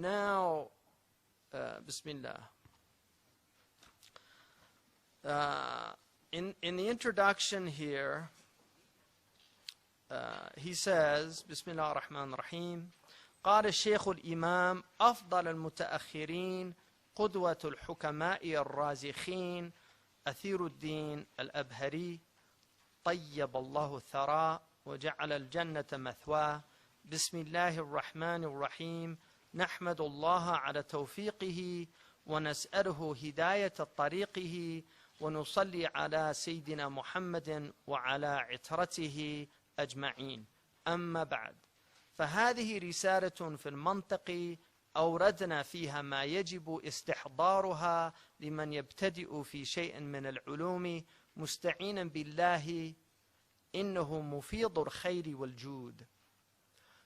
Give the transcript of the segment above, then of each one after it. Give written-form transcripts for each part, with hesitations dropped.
now, Bismillah. In the introduction here, he says, Bismillah ar-Rahman ar-Rahim, قال الشيخ الإمام أفضل المتأخرين قدوة الحكماء الرازخين أثير الدين al-Abhari طيب الله الثراء وجعل الجنة مثواه بسم الله الرحمن الرحيم نحمد الله على توفيقه ونسأله هداية طريقه ونصلي على سيدنا محمد وعلى عترته أجمعين أما بعد فهذه رسالة في المنطق أوردنا فيها ما يجب استحضارها لمن يبتدئ في شيء من العلوم مستعينا بالله إنه مفيض الخير والجود.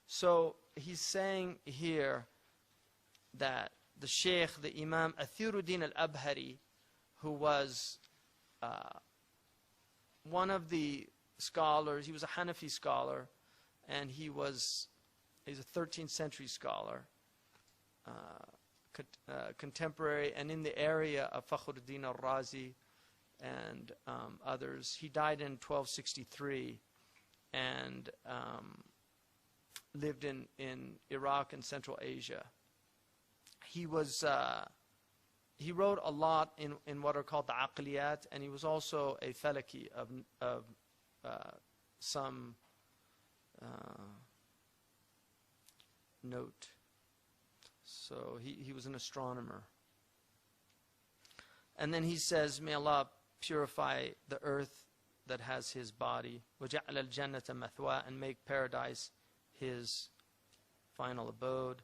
So he's saying here that the Shaykh, the Imam Athir al-Abhari, who was one of the scholars, he was a Hanafi scholar, and he's a 13th century scholar, contemporary and in the area of Fakhruddin al-Razi and others. He died in 1263 and lived in Iraq and Central Asia. He wrote a lot in what are called the aqliyat, and he was also a falaki of some note. So he was an astronomer. And then he says, may Allah purify the earth that has his body, وَجَعَلَ الْجَنَّةَ مَثْوَى, and make paradise his final abode.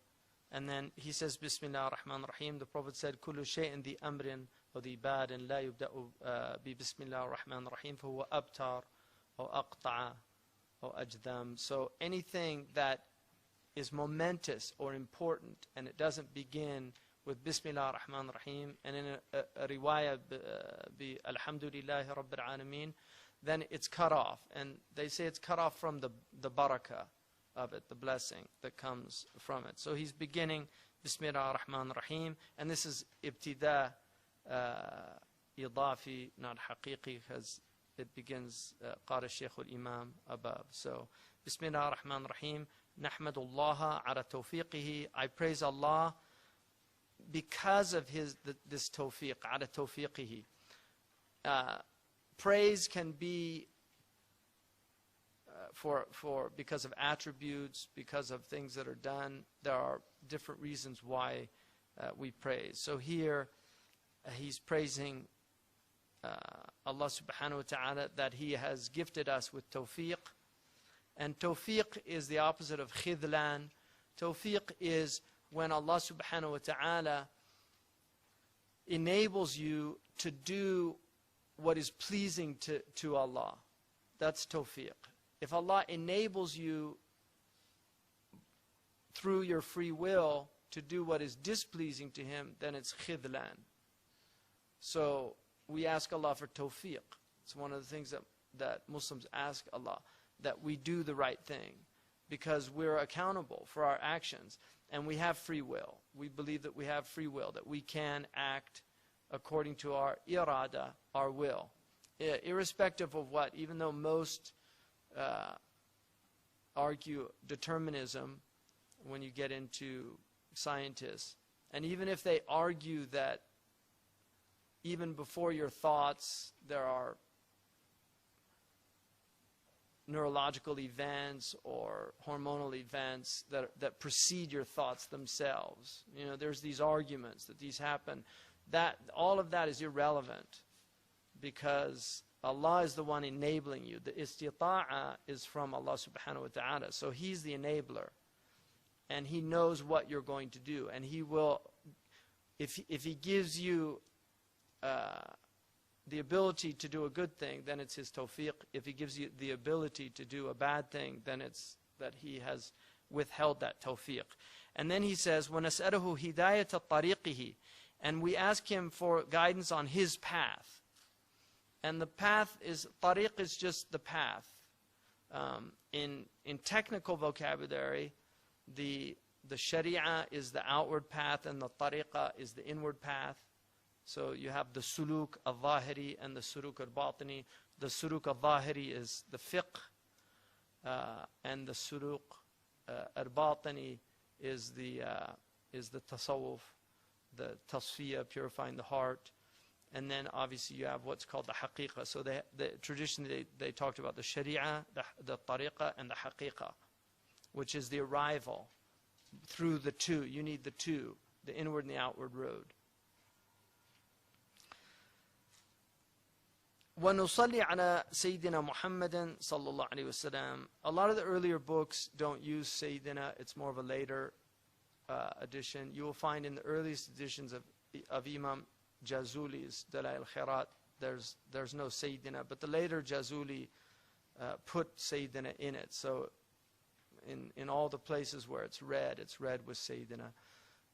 And then he says, Bismillah ar-Rahman ar-Rahim. The Prophet said, كُلُّ شَيْءٍ ذِي أَمْرٍ وَذِي بَادٍ لَا يُبْدَأُ بِبِسْمِ اللَّهِ الرَّحْمَنِ الرَّحِيمِ فَهُوَ أَبْتَرْ أو أقطع أو أجذم. So anything that is momentous or important and it doesn't begin with Bismillah ar-Rahman ar-Rahim and in a riwayah bi Alhamdulillahi Rabbil Alameen, then it's cut off. And they say it's cut off from the barakah of it, the blessing that comes from it. So he's beginning Bismillah ar-Rahman ar-Rahim, and this is ibtida idafi, not haqiqi, because it begins qara Shaykh al-Imam above. So Bismillah ar-Rahman ar-Rahim, nahmadullah ala tawfiqihi, I praise Allah because of this tawfiq, ala tawfiqihi. Praise can be because of attributes, because of things that are done. There are different reasons why we praise. So here he's praising Allah subhanahu wa ta'ala that he has gifted us with tawfiq. And tawfiq is the opposite of khidlan. Tawfiq is when Allah subhanahu wa ta'ala enables you to do what is pleasing to Allah. That's tawfiq. If Allah enables you through your free will to do what is displeasing to Him, then it's khidlan. So we ask Allah for tawfiq. It's one of the things that Muslims ask Allah, that we do the right thing, because we're accountable for our actions and we have free will. We believe that we have free will, that we can act according to our irada, our will, irrespective of what, even though most argue determinism when you get into scientists, and even if they argue that even before your thoughts there are neurological events or hormonal events that precede your thoughts themselves. You know, there's these arguments that these happen. That all of that is irrelevant, because Allah is the one enabling you. The istita'a is from Allah subhanahu wa ta'ala. So He's the enabler, and He knows what you're going to do, and He will, if He gives you the ability to do a good thing, then it's His tawfiq. If He gives you the ability to do a bad thing, then it's that He has withheld that tawfiq. And then he says, وَنَسْأَلُهُ هِدَايَةَ طَرِيقِهِ, and we ask Him for guidance on His path. And the path is, tariq is just the path. In technical vocabulary, the the Sharia is the outward path and the tariqah is the inward path. So you have the suluk al-Zahiri and the suluk al-Batini. The suluk al-Zahiri is the fiqh, and the suluk al-Batini is the tasawwuf, the tasfiyah, purifying the heart. And then obviously you have what's called the haqiqah. So the tradition, they talked about the sharia, the tariqah, and the haqiqah, which is the arrival through the two. You need the two, the inward and the outward road. وَنُصَلِّ عَلَى سَيِّدِنَا مُحَمَّدٍ صَلَّى اللَّهُ عَلَيْهِ وَسَلَّمَ. A lot of the earlier books don't use Sayyidina. It's more of a later edition. You will find in the earliest editions of Imam Jazuli's Dalai al-Khairat, there's no Sayyidina, but the later Jazuli put Sayyidina in it. So in all the places where it's read with Sayyidina.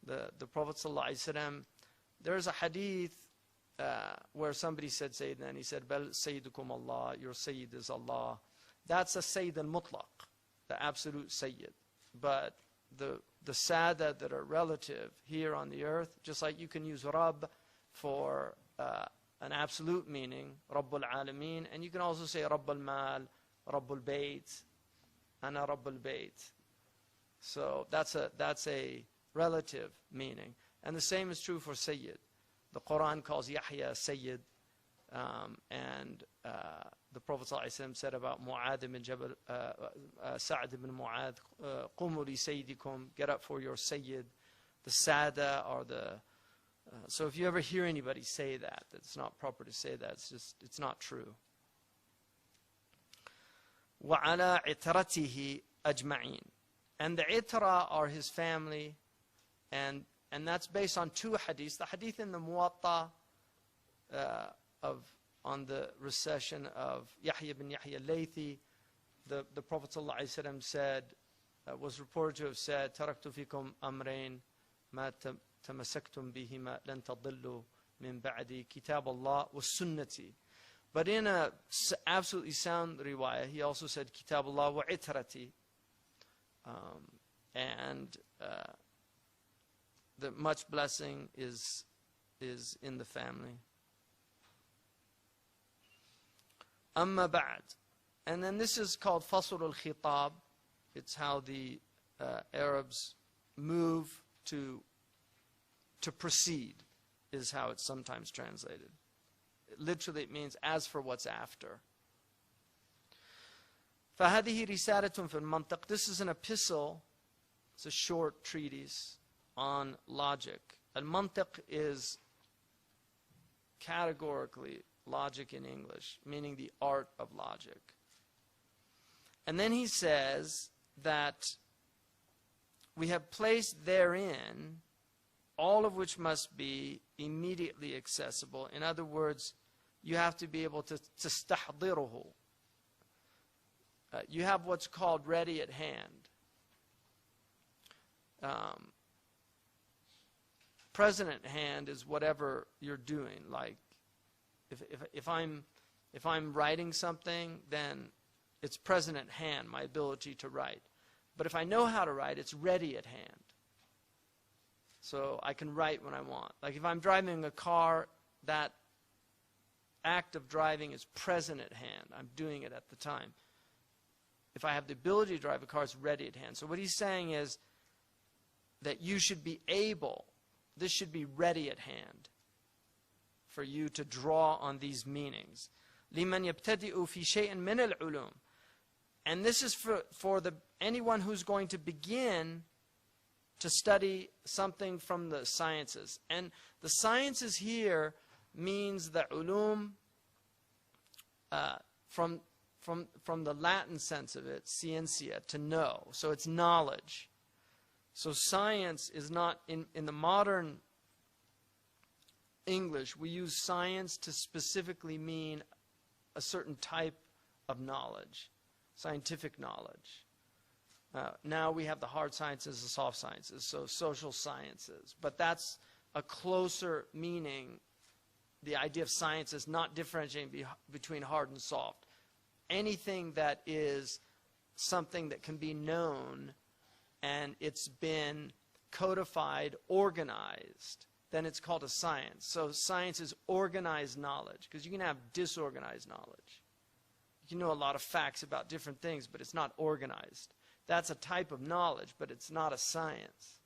The Prophet ﷺ, there's a hadith where somebody said Sayyidina, and he said, Bal Sayyidukum Allah, your Sayyid is Allah. That's a Sayyid al-Mutlaq, the absolute Sayyid. But the Sada that are relative here on the earth, just like you can use Rabb for an absolute meaning, Rabbul Alameen, and you can also say Rabbul Mal, Rabbul Bayt, Ana Rabbul Bayt. So that's a relative meaning. And the same is true for Sayyid. The Quran calls Yahya Sayyid, and the Prophet ﷺ said about Mu'adh ibn Jabal, Sa'd ibn Mu'adh, Qumu li Sayyidikum, get up for your Sayyid. The Sada are the... so if you ever hear anybody say that, it's not proper to say that, it's not true. وَعَلَىٰ عِتْرَتِهِ أَجْمَعِينَ. And the itra are his family, and that's based on two hadiths. The hadith in the Muwatta on the recession of Yahya ibn Yahya al-Laythi, the Prophet ﷺ said, was reported to have said, تَرَكْتُ فِيكُمْ أَمْرَيْنِ مَا تَمَسَكْتُمْ بِهِمَا لَن تَضِلُّوا مِنْ بَعْدِي كِتَابَ اللَّهِ وَالسُنَّةِ. But in a absolutely sound riwayah, he also said, كِتَابَ اللَّهِ وَعِتْرَتِ. And the much blessing is in the family. Amma ba'd. And then this is called Fasl al-Khitab. It's how the Arabs move to proceed, is how it's sometimes translated. Literally it means as for what's after. فَهَذِهِ رِسَالَةٌ فِي الْمَنْطِقِ. This is an epistle. It's a short treatise on logic. Al-Mantiq is categorically logic in English, meaning the art of logic. And then he says that we have placed therein all of which must be immediately accessible. In other words, you have to be able to تستحضره. You have what's called ready at hand. Present at hand is whatever you're doing. Like if I'm writing something, then it's present at hand, my ability to write. But if I know how to write, it's ready at hand. So I can write when I want. Like if I'm driving a car, that act of driving is present at hand. I'm doing it at the time. If I have the ability to drive a car, it's ready at hand. So what he's saying is that you should be able, this should be ready at hand for you to draw on these meanings. لِمَنْ يَبْتَدِئُ فِي شَيْءٍ مِنَ الْعُلُومِ. And this is for anyone who's going to begin to study something from the sciences. And the sciences here means the ulum, from the Latin sense of it, scientia, to know. So it's knowledge. So science is not, in the modern English, we use science to specifically mean a certain type of knowledge, scientific knowledge. Now we have the hard sciences, the soft sciences, so social sciences. But that's a closer meaning. The idea of science is not differentiating between hard and soft. Anything that is something that can be known and it's been codified, organized, then it's called a science. So science is organized knowledge, because you can have disorganized knowledge. You know a lot of facts about different things, but it's not organized. That's a type of knowledge, but it's not a science.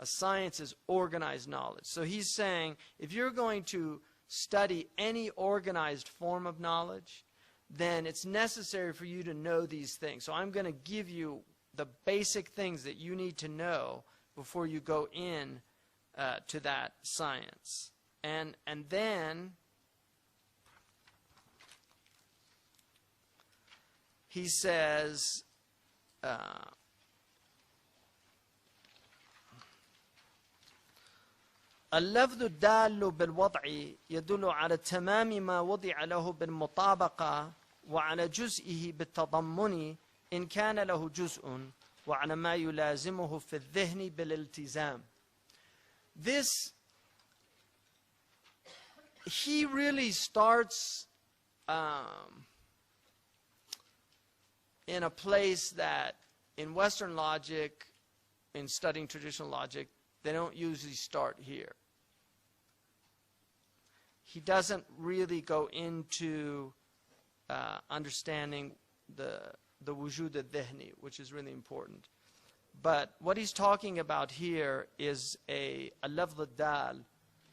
A science is organized knowledge. So he's saying, if you're going to study any organized form of knowledge, then it's necessary for you to know these things. So I'm going to give you the basic things that you need to know before you go in to that science. And then he says, اللفظ الدال بالوضع يدل على تمام ما وضع له بالمطابقة وعلى جزئه بالتضمن إن كان له جزء وعلى ما يلازمه في الذهن بالالتزام. This, he really starts in a place that in Western logic, in studying traditional logic, they don't usually start here. He doesn't really go into understanding the wujud al-dhihni, which is really important. But what he's talking about here is a lafz al-dal,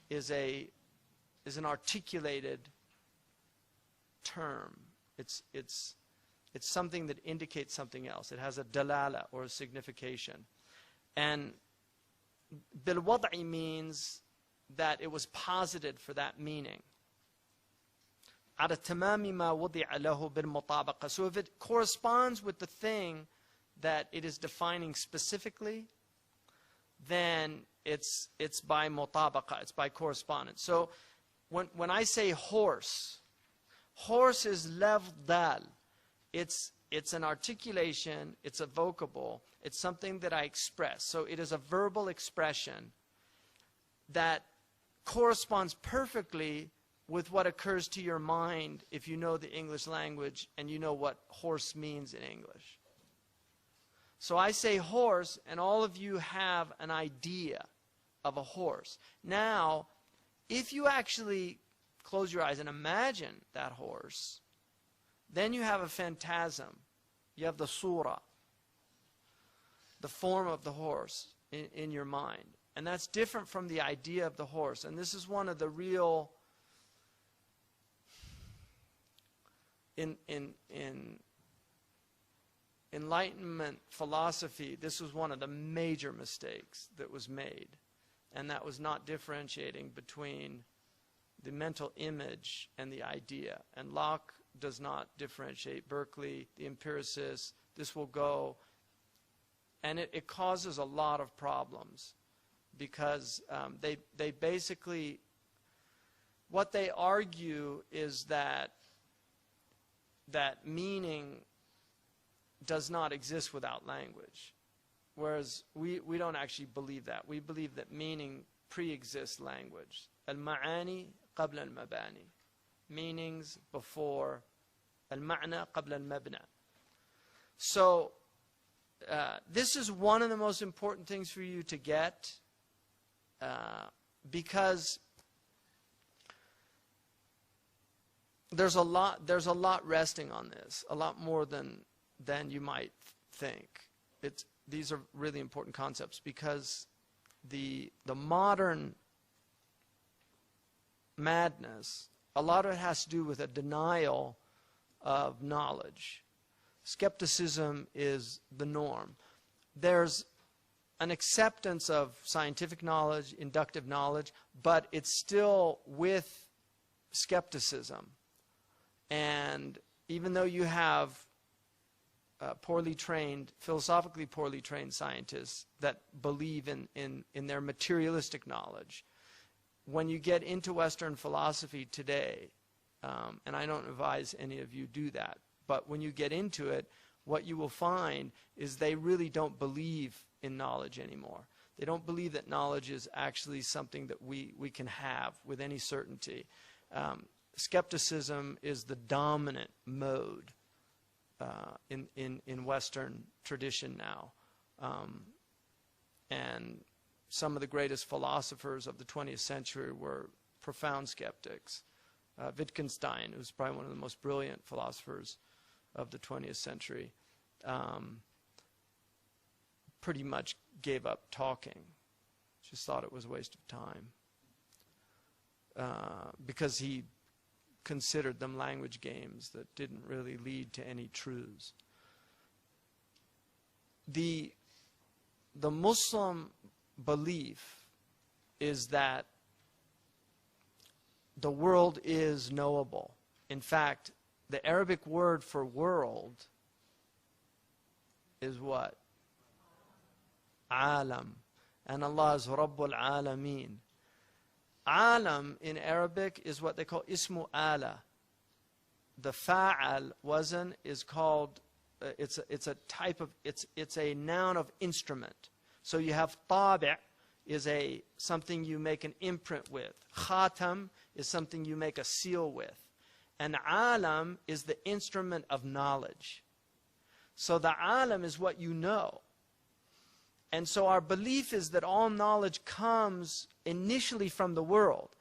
is an articulated term. It's something that indicates something else. It has a dalala, or a signification. And bil-wad'i means that it was posited for that meaning. على تمام ما وضع له بالمطابقة. So if it corresponds with the thing that it is defining specifically, then it's by mutabaqa, it's by correspondence. So when I say horse, horse is lafz dal. It's an articulation, it's a vocable, it's something that I express. So it is a verbal expression that corresponds perfectly with what occurs to your mind if you know the English language and you know what horse means in English. So I say horse, and all of you have an idea of a horse. Now, if you actually close your eyes and imagine that horse, then you have a phantasm. You have the surah, the form of the horse in your mind. And that's different from the idea of the horse. And this is one of the real, in Enlightenment philosophy, this was one of the major mistakes that was made. And that was not differentiating between the mental image and the idea. And Locke does not differentiate. Berkeley, the empiricists, this will go. And it causes a lot of problems, because they basically, what they argue is that meaning does not exist without language. Whereas we don't actually believe that. We believe that meaning pre-exists language. Al-ma'ani qabla al-mabani. Meanings before al-ma'na qabla al-mabna. So this is one of the most important things for you to get, because there's a lot resting on this, a lot more than you might think. These are really important concepts, because the modern madness, a lot of it has to do with a denial of knowledge. Skepticism is the norm. There's an acceptance of scientific knowledge, inductive knowledge, but it's still with skepticism. And even though you have philosophically poorly trained scientists that believe in their materialistic knowledge, when you get into Western philosophy today, and I don't advise any of you do that, but when you get into it, what you will find is they really don't believe in knowledge anymore. They don't believe that knowledge is actually something that we can have with any certainty. Skepticism is the dominant mode in Western tradition now. And some of the greatest philosophers of the 20th century were profound skeptics. Wittgenstein, who's probably one of the most brilliant philosophers of the 20th century, pretty much gave up talking. Just thought it was a waste of time. Because he considered them language games that didn't really lead to any truths. The Muslim belief is that the world is knowable. In fact, the Arabic word for world is what? Alam. And Allah is Rabbul Alameen. Alam in Arabic is what they call ismu ala. The fa'al wazn is called, it's a type of, it's a noun of instrument. So you have tabi' is something you make an imprint with. Khatam is something you make a seal with. And alam is the instrument of knowledge. So the alam is what you know. And so our belief is that all knowledge comes initially from the world.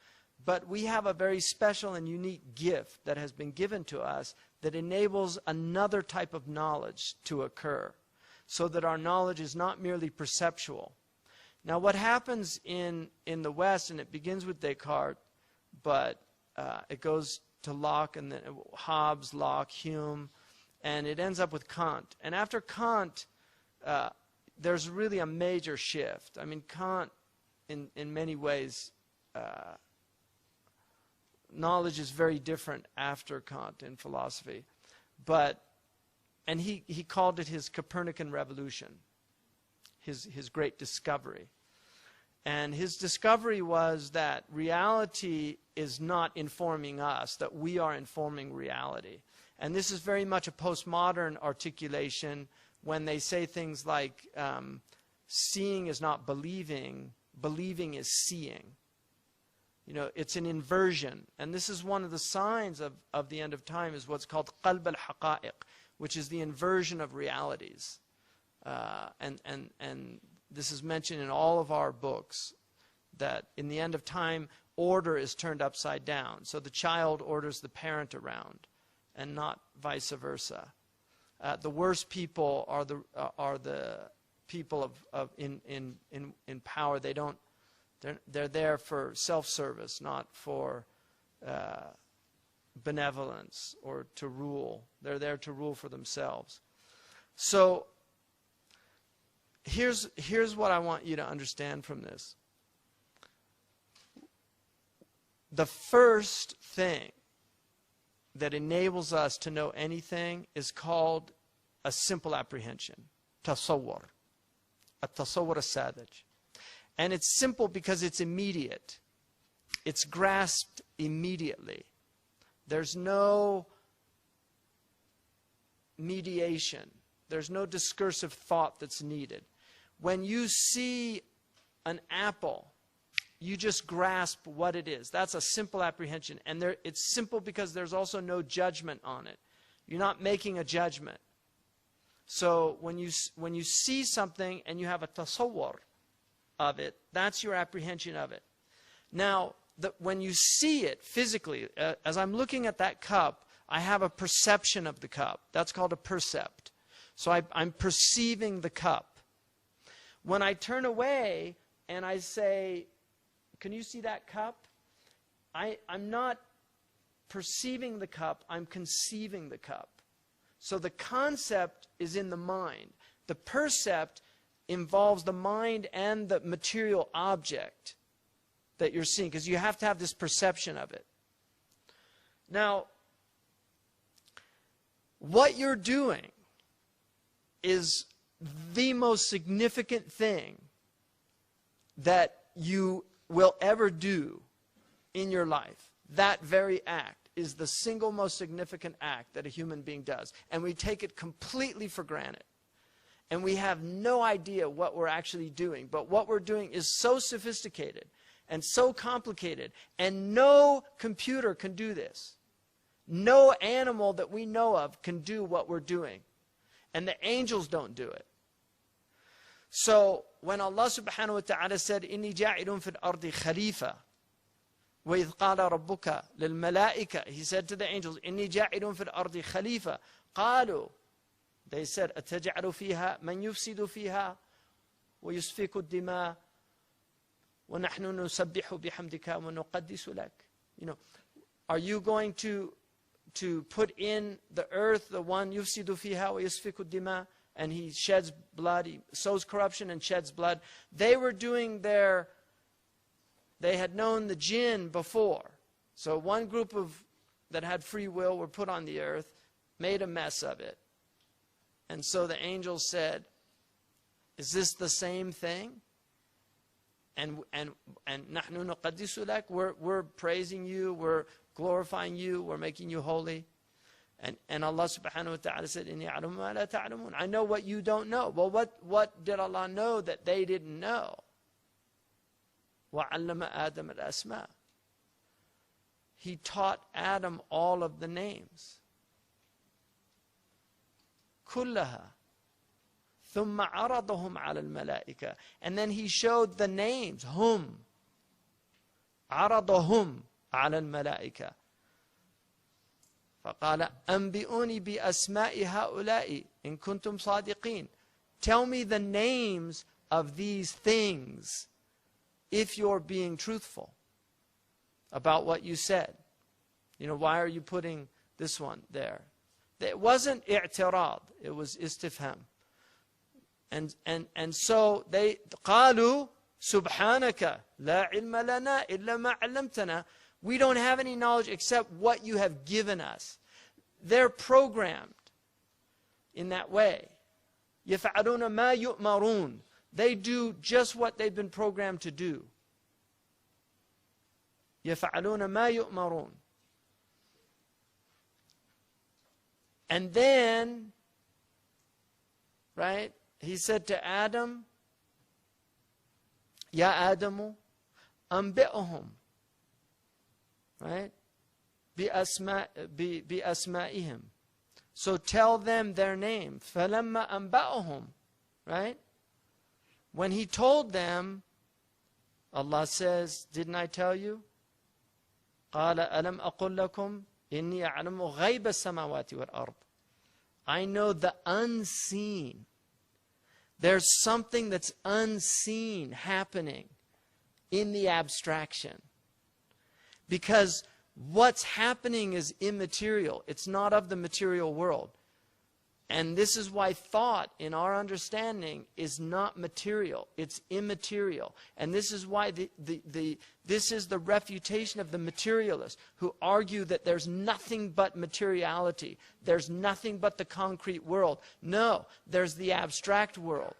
But we have a very special and unique gift that has been given to us that enables another type of knowledge to occur, so that our knowledge is not merely perceptual. Now what happens in the West, and it begins with Descartes, but it goes to Locke, and then Hobbes, Locke, Hume, and it ends up with Kant. And after Kant, there's really a major shift. I mean, Kant, in many ways, knowledge is very different after Kant in philosophy. And he called it his Copernican revolution, his great discovery. And his discovery was that reality is not informing us, that we are informing reality. And this is very much a postmodern articulation when they say things like seeing is not believing, believing is seeing. You know, it's an inversion. And this is one of the signs of the end of time, is what's called qalb al-haqa'iq, which is the inversion of realities. And this is mentioned in all of our books, that in the end of time, order is turned upside down. So the child orders the parent around, and not vice versa. The worst people are the people in power. They're there for self-service, not for benevolence or to rule. They're there to rule for themselves. So here's what I want you to understand from this. The first thing that enables us to know anything is called a simple apprehension, tasawwur, a tasawwur as-sadij. And it's simple because it's immediate. It's grasped immediately. There's no mediation. There's no discursive thought that's needed. When you see an apple, you just grasp what it is. That's a simple apprehension. And it's simple because there's also no judgment on it. You're not making a judgment. So when you see something and you have a tasawwur of it, that's your apprehension of it. Now, when you see it physically, as I'm looking at that cup, I have a perception of the cup. That's called a percept. So I'm perceiving the cup. When I turn away and I say, can you see that cup? I'm not perceiving the cup, I'm conceiving the cup. So the concept is in the mind. The percept involves the mind and the material object that you're seeing, because you have to have this perception of it. Now, what you're doing is the most significant thing that you will ever do in your life. That very act is the single most significant act that a human being does. And we take it completely for granted. And we have no idea what we're actually doing. But what we're doing is so sophisticated and so complicated. And no computer can do this. No animal that we know of can do what we're doing. And the angels don't do it. So when Allah subhanahu wa ta'ala said, إِنِّي جَاعِلٌ فِي الْأَرْضِ خَلِيفَةً وَإِذْ قَالَ رَبُّكَ لِلْمَلَائِكَةِ, He said to the angels, إِنِّي جَاعِلٌ فِي الْأَرْضِ خَلِيفَةً قَالُوا, they said, أَتَجْعَلُ فِيهَا مَنْ يُفْسِدُ فِيهَا وَيُسْفِكُ الدِّمَاءَ وَنَحْنُ نُسَبِّحُ بِحَمْدِكَ وَنُقَدِّسُ لَكَ. You know, are you going to put in the earth the one يُفْسِدُ فِيهَا وَيُسْفِكُ الدِّمَاءَ, and he sheds blood, he sows corruption and sheds blood? They were doing they had known the jinn before. So one group that had free will were put on the earth, made a mess of it. And so the angels said, is this the same thing? And نحن نقدس لك, we're praising you, we're glorifying you, we're making you holy. And Allah subhanahu wa ta'ala said, إِنِّي أَعْلَمُ مَا لَا تَعْلَمُونَ, I know what you don't know. Well, what did Allah know that they didn't know? وَعَلَّمَ آدَمَ الْأَسْمَاءَ, He taught Adam all of the names. كُلَّهَا ثُمَّ عَرَضَهُمْ عَلَى الْمَلَائِكَةِ, and then He showed the names. Hum, عَرَضَهُمْ عَلَى الْمَلَائِكَةِ فَقَالَ أَنْبِئُونِي بِأَسْمَاءِ هَؤُلَاءِ إِن كُنْتُمْ صَادِقِينَ, tell me the names of these things if you're being truthful about what you said. You know, why are you putting this one there? It wasn't i'tirad, it was istifham. And so they قالوا سبحانك لا علم لنا إلا ما علمتنا, we don't have any knowledge except what you have given us. They're programmed in that way. يفعلون ما يؤمرون, they do just what they've been programmed to do. يفعلون ما يؤمرون. And then, right, He said to Adam, Ya Adamu, أنبئهم, right, بأسمائهم. So tell them their name. فَلَمَّا أَنْبَأَهُمْ, right? When He told them, Allah says, didn't I tell you? قَالَ أَلَمْ أَقُلْ لَكُمْ إِنِّي أَعْلَمُ غَيْبَ السَّمَاوَاتِ وَالْأَرْضِ, I know the unseen. There's something that's unseen happening in the abstraction. Because what's happening is immaterial. It's not of the material world. And this is why thought, in our understanding, is not material. It's immaterial. And this is why this is the refutation of the materialists who argue that there's nothing but materiality. There's nothing but the concrete world. No, there's the abstract world.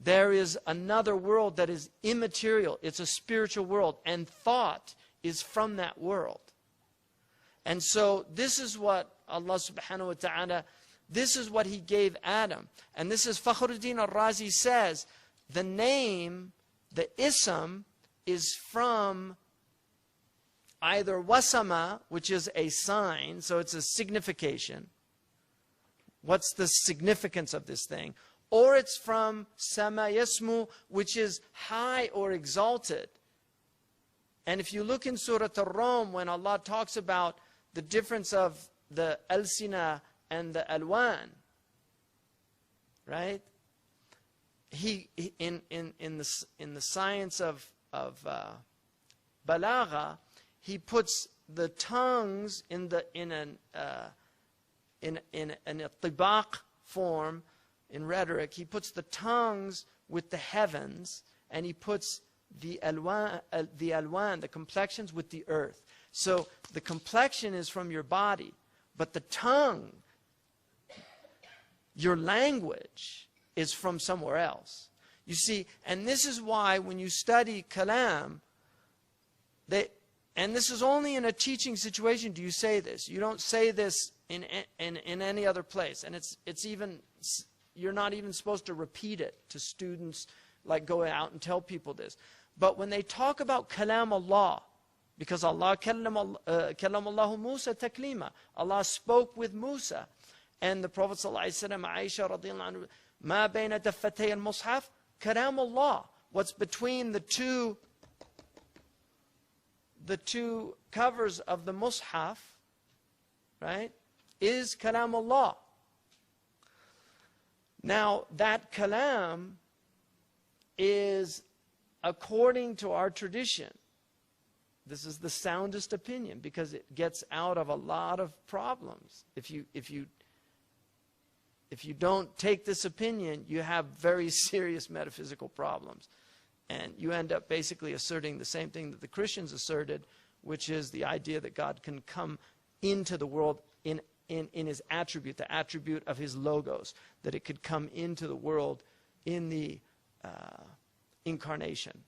There is another world that is immaterial. It's a spiritual world. And thought is from that world. And so this is what Allah subhanahu wa ta'ala, this is what He gave Adam. And this is Fakhruddin al-Razi says, the name, the ism, is from either wasama, which is a sign, so it's a signification. What's the significance of this thing? Or it's from sama yasmu, which is high or exalted. And if you look in Surah Ar-Rum, when Allah talks about the difference of the al-sina and the alwan, right? In the science of balagha, he puts the tongues in an tibaq form. In rhetoric, he puts the tongues with the heavens, and he puts the alwan, the complexions, with the earth. So the complexion is from your body, but the tongue, your language, is from somewhere else. You see, and this is why when you study kalam, and this is only in a teaching situation do you say this. You don't say this in any other place. And it's even, you're not even supposed to repeat it to students, like go out and tell people this. But when they talk about Kalamullah, because Allah Kalamullahu Musa taklima, Allah spoke with Musa. And the Prophet ﷺ, Aisha radiallahu anhu, ما بين دفتي المصحف Kalamullah. What's between the two covers of the Mus'haf, right, is Kalamullah. Now, that Kalam is, according to our tradition, this is the soundest opinion because it gets out of a lot of problems. If you don't take this opinion, you have very serious metaphysical problems. And you end up basically asserting the same thing that the Christians asserted, which is the idea that God can come into the world in his attribute, the attribute of his logos, that it could come into the world in the incarnation.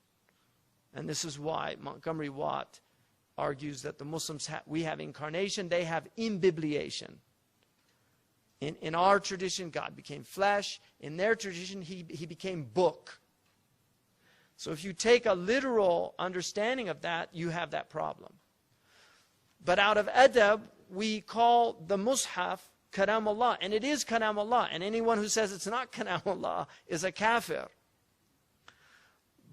And this is why Montgomery Watt argues that the Muslims, we have incarnation, they have imbibliation. In our tradition, God became flesh. In their tradition, he became book. So if you take a literal understanding of that, you have that problem. But out of adab, we call the Mus'haf Kalamullah. And it is Kalamullah. And anyone who says it's not Kalamullah is a kafir.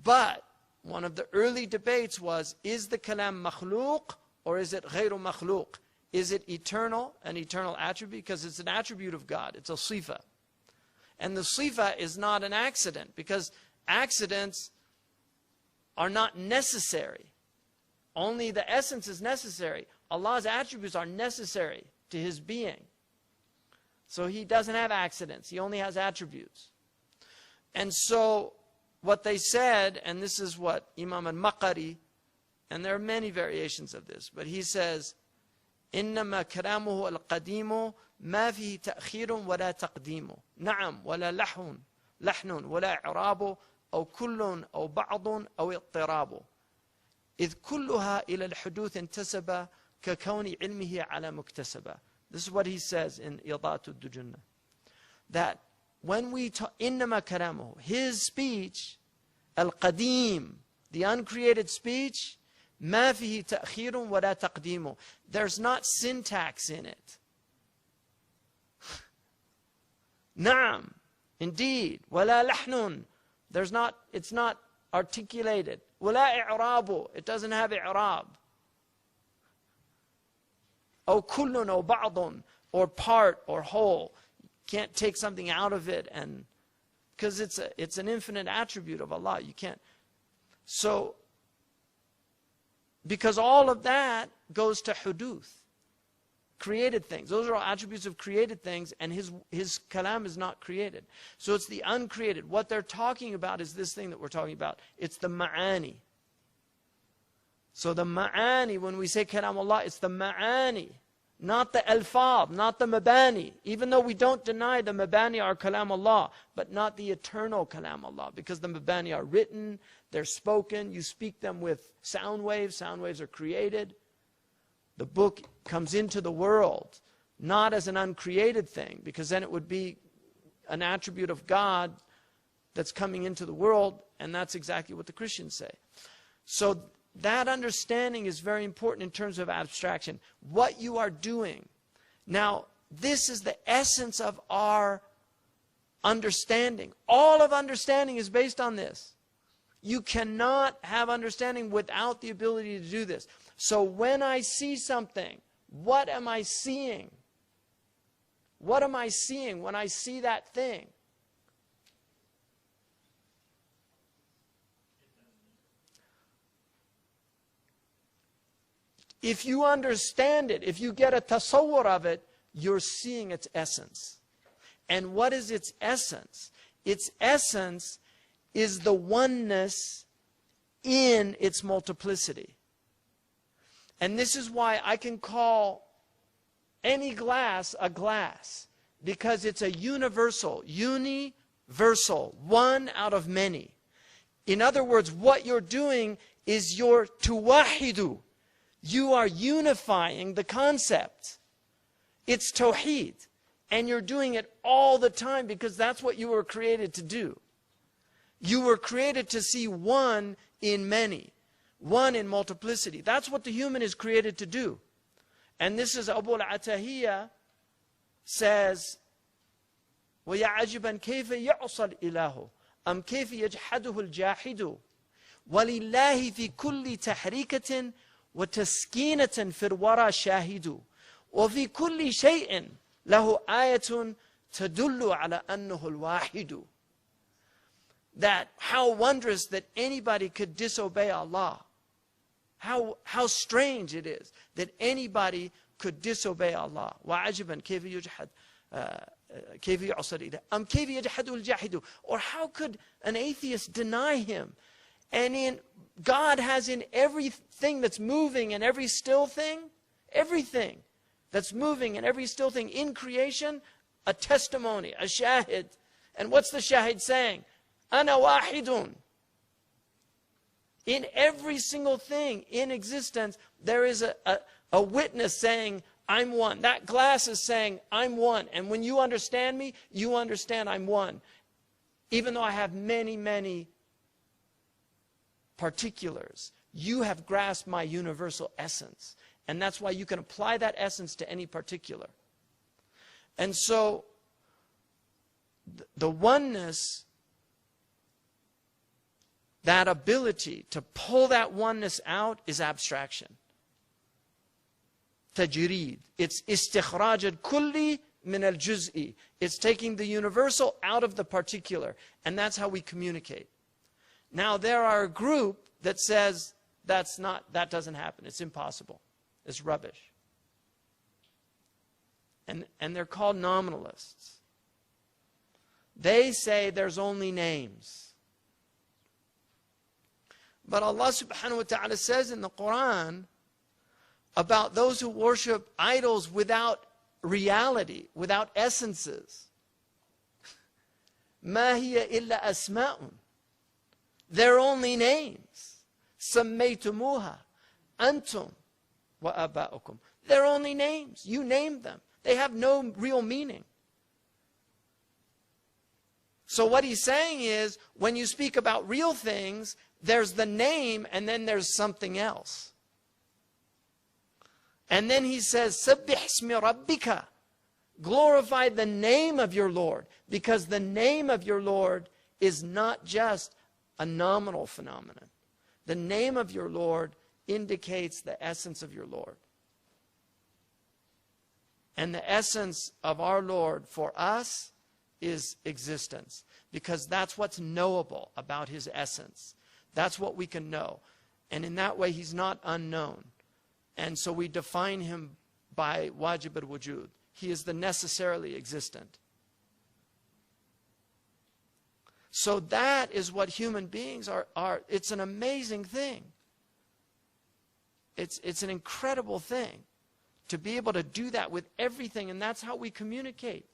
But one of the early debates was, is the Kalam makhluq or is it ghayru makhluq? Is it eternal, an eternal attribute? Because it's an attribute of God. It's a sifa. And the sifa is not an accident, because accidents are not necessary. Only the essence is necessary. Allah's attributes are necessary to his being. So he doesn't have accidents. He only has attributes. And so what they said, and this is what Imam al-Maqari, and there are many variations of this, but he says, إنما كلامه القديم ما فيه تأخير ولا تقديم نعم ولا لحن ولا إعراب أو كل أو بعض أو اضطراب إذ كلها إلى الحدوث انتسب ككون علمه على مكتسبة. This is what he says in إضاءة الدجنة, that when we talk إنما كلامه, his speech, القديم, the uncreated speech, ما فيه تأخير ولا تقديم, there's not syntax in it. نعم, indeed, ولا لحن, there's not, it's not articulated. ولا إعراب, it doesn't have إعراب. أو كل أو بعض, or part or whole. You can't take something out of it, and because it's an infinite attribute of Allah. You can't. So because all of that goes to huduth, created things. Those are all attributes of created things, and his kalam is not created. So it's the uncreated. What they're talking about is this thing that we're talking about. It's the ma'ani. So the ma'ani, when we say kalamullah, it's the ma'ani, not the alfab, not the mabani. Even though we don't deny the mabani are kalamullah, but not the eternal kalamullah, because the mabani are written, they're spoken, you speak them with sound waves are created. The book comes into the world, not as an uncreated thing, because then it would be an attribute of God that's coming into the world, and that's exactly what the Christians say. So that understanding is very important in terms of abstraction. What you are doing. Now, this is the essence of our understanding. All of understanding is based on this. You cannot have understanding without the ability to do this. So when I see something, what am I seeing? What am I seeing when I see that thing? If you understand it, if you get a tasawwur of it, you're seeing its essence. And what is its essence? Its essence is the oneness in its multiplicity. And this is why I can call any glass a glass, because it's a universal, one out of many. In other words, what you're doing is you're tuwahidu. You are unifying the concept. It's tawheed. And you're doing it all the time, because that's what you were created to do. You were created to see one in many, one in multiplicity. That's what the human is created to do. And this is Abu al-Atahiyya says, وَيَا عَجِبًا كَيْفَ يَعْصَى الْإِلَهُ أَمْ كَيْفَ يَجْحَدُهُ الْجَاحِدُ وَلِلَّهِ فِي كُلِّ تَحْرِيكَةٍ وَتَسْكِينَةٍ فِي الْوَرَى شَاهِدُ وَفِي كُلِّ شَيْءٍ لَهُ آيَةٌ تَدُلُّ عَلَى أَنَّهُ الْوَاحِدُ. That how wondrous that anybody could disobey Allah. How strange it is that anybody could disobey Allah. وَعَجِبًا كَيْفَ يُجْحَدُ كَيْفَ يُعْصَى الْإِلَهُ أَمْ كَيْفَ يَجْحَدُهُ الْجَاحِدُ. Or how could an atheist deny him? And God has in everything that's moving and every still thing, everything that's moving and every still thing in creation, a testimony, a shahid. And what's the shahid saying? Ana wahidun. In every single thing in existence, there is a witness saying, I'm one. That glass is saying, I'm one. And when you understand me, you understand I'm one. Even though I have many, many particulars, you have grasped my universal essence. And that's why you can apply that essence to any particular. And so, the oneness, that ability to pull that oneness out is abstraction. Tajreed. It's istikhraj al-kulli min al-juz'i. It's taking the universal out of the particular. And that's how we communicate. Now, there are a group that says that doesn't happen. It's impossible. It's rubbish. And they're called nominalists. They say there's only names. But Allah subhanahu wa ta'ala says in the Quran about those who worship idols without reality, without essences. مَا هِيَ إِلَّا أَسْمَاءٌ. They're only names. سَمَّيْتُمُوهَا أَنْتُمْ وَآبَاؤُكُمْ. They're only names. You named them. They have no real meaning. So what he's saying is, when you speak about real things, there's the name and then there's something else. And then he says, سَبِّحْ اسْمِ رَبِّكَ. Glorify the name of your Lord. Because the name of your Lord is not just a nominal phenomenon. The name of your Lord indicates the essence of your Lord. And the essence of our Lord for us is existence. Because that's what's knowable about his essence. That's what we can know. And in that way, he's not unknown. And so we define him by wajib al-wujud. He is the necessarily existent. So that is what human beings are. It's an amazing thing. It's an incredible thing to be able to do that with everything, and that's how we communicate.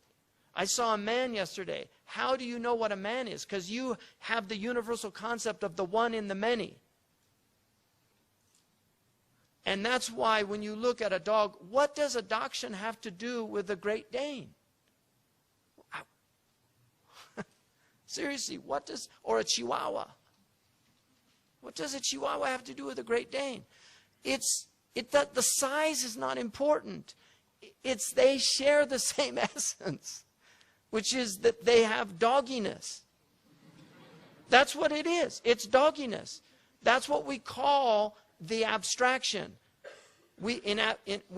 I saw a man yesterday. How do you know what a man is? Because you have the universal concept of the one in the many. And that's why when you look at a dog, what does a dachshund have to do with a Great Dane? Seriously, or a Chihuahua? What does a Chihuahua have to do with a Great Dane? The size is not important. They share the same essence, which is that they have dogginess. That's what it is. It's dogginess. That's what we call the abstraction. We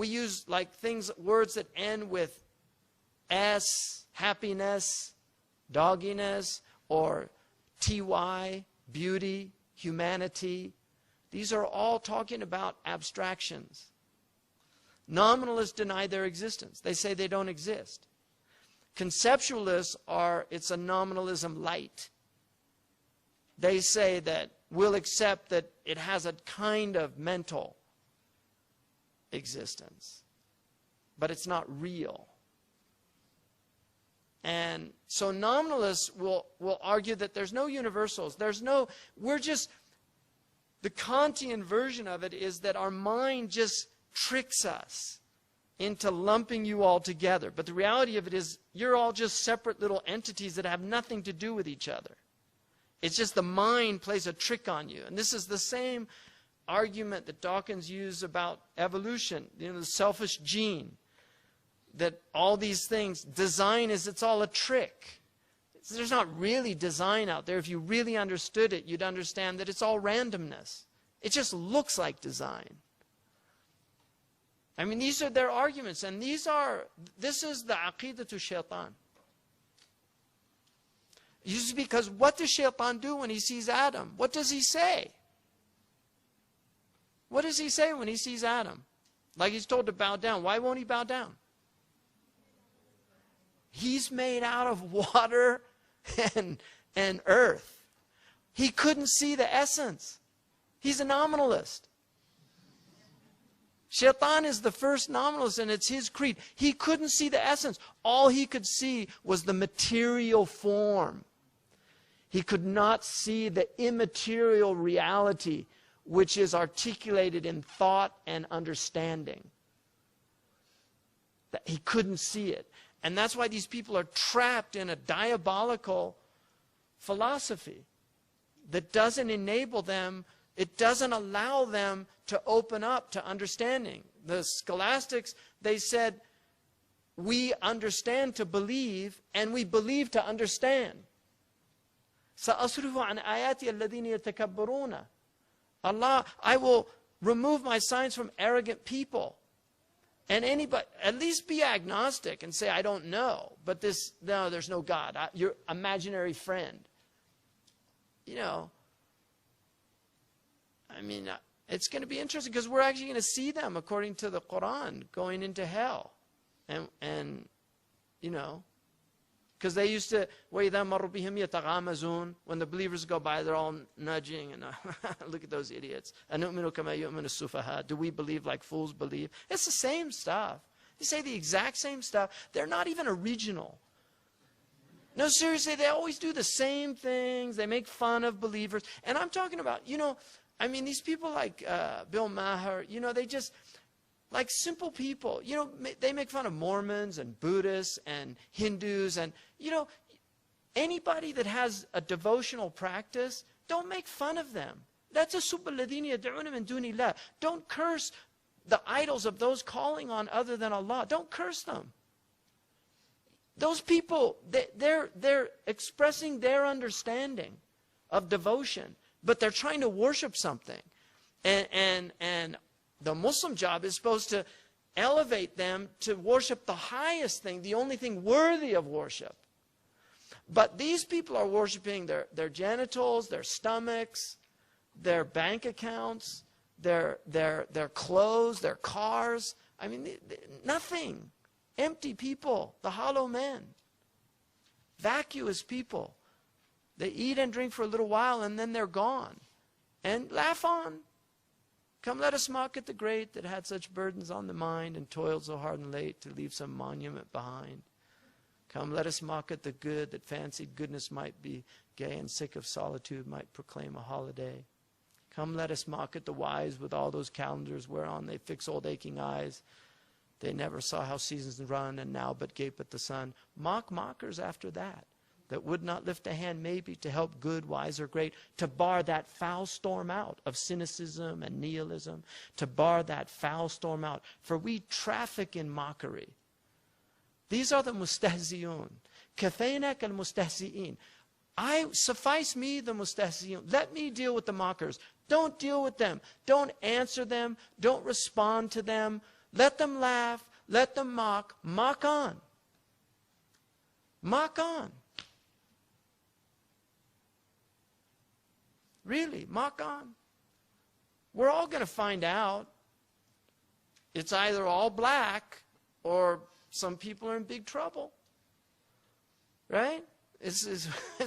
use like words that end with S, happiness, dogginess, or ty, beauty, humanity. These are all talking about abstractions. Nominalists deny their existence. They say they don't exist. Conceptualists it's a nominalism light. They say that we'll accept that it has a kind of mental existence, but it's not real. And so nominalists will argue that there's no universals. The Kantian version of it is that our mind just tricks us into lumping you all together. But the reality of it is you're all just separate little entities that have nothing to do with each other. It's just the mind plays a trick on you. And this is the same argument that Dawkins used about evolution, the selfish gene. that all these things, design is, it's all a trick. There's not really design out there. If you really understood it, you'd understand that it's all randomness. It just looks like design. I mean, these are their arguments, and this is the aqidah to shaitan. Just because what does shaitan do when he sees Adam? What does he say? What does he say when he sees Adam? Like he's told to bow down. Why won't he bow down? He's made out of water and earth. He couldn't see the essence. He's a nominalist. Shaitan is the first nominalist, and it's his creed. He couldn't see the essence. All he could see was the material form. He could not see the immaterial reality, which is articulated in thought and understanding. He couldn't see it. And that's why these people are trapped in a diabolical philosophy that doesn't enable them, it doesn't allow them to open up to understanding. The scholastics, they said, we understand to believe, and we believe to understand. سَأَصْرِفُ عَنْ آيَاتِي الَّذِينَ يَتَكَبَّرُونَ. Allah, I will remove my signs from arrogant people. And anybody, at least be agnostic and say, I don't know. But no, there's no God. Your imaginary friend. You know, I mean, it's going to be interesting because we're actually going to see them, according to the Quran, going into hell. And you know, because they used to, وَإِذَا مَرُّوا بِهِمْ يَتَغَامَزُونَ. When the believers go by, they're all nudging and look at those idiots. أَنُؤْمِنُ كَمَا يُؤْمِنُ السُّفَهَاءُ. Do we believe like fools believe? It's the same stuff. They say the exact same stuff. They're not even original. No, seriously, they always do the same things. They make fun of believers. And I'm talking about, you know, I mean, these people like Bill Maher, you know, they just, like simple people, you know, they make fun of Mormons and Buddhists and Hindus and, you know, anybody that has a devotional practice, don't make fun of them. That's a سُبَّ الَّذِينَ يَدْعُونَ مِن دُونِ اللَّهِ. Don't curse the idols of those calling on other than Allah. Don't curse them. Those people, they're expressing their understanding of devotion, but they're trying to worship something. And the Muslim job is supposed to elevate them to worship the highest thing, the only thing worthy of worship. But these people are worshiping their genitals, their stomachs, their bank accounts, their clothes, their cars. I mean, nothing. Empty people, the hollow men. Vacuous people. They eat and drink for a little while and then they're gone. And laugh on. Come, let us mock at the great that had such burdens on the mind and toiled so hard and late to leave some monument behind. Come, let us mock at the good that fancied goodness might be gay and sick of solitude might proclaim a holiday. Come, let us mock at the wise with all those calendars whereon they fix old aching eyes. They never saw how seasons run and now but gape at the sun. Mock mockers after that would not lift a hand maybe to help good, wise, or great, to bar that foul storm out of cynicism and nihilism, to bar that foul storm out. For we traffic in mockery. These are the mustahzi'un. Kathaynak al-mustahzi'in. Suffice me the mustahzi'un. Let me deal with the mockers. Don't deal with them. Don't answer them. Don't respond to them. Let them laugh. Let them mock. Mock on. Mock on. Really, mock on. We're all going to find out. It's either all black or some people are in big trouble. Right? It's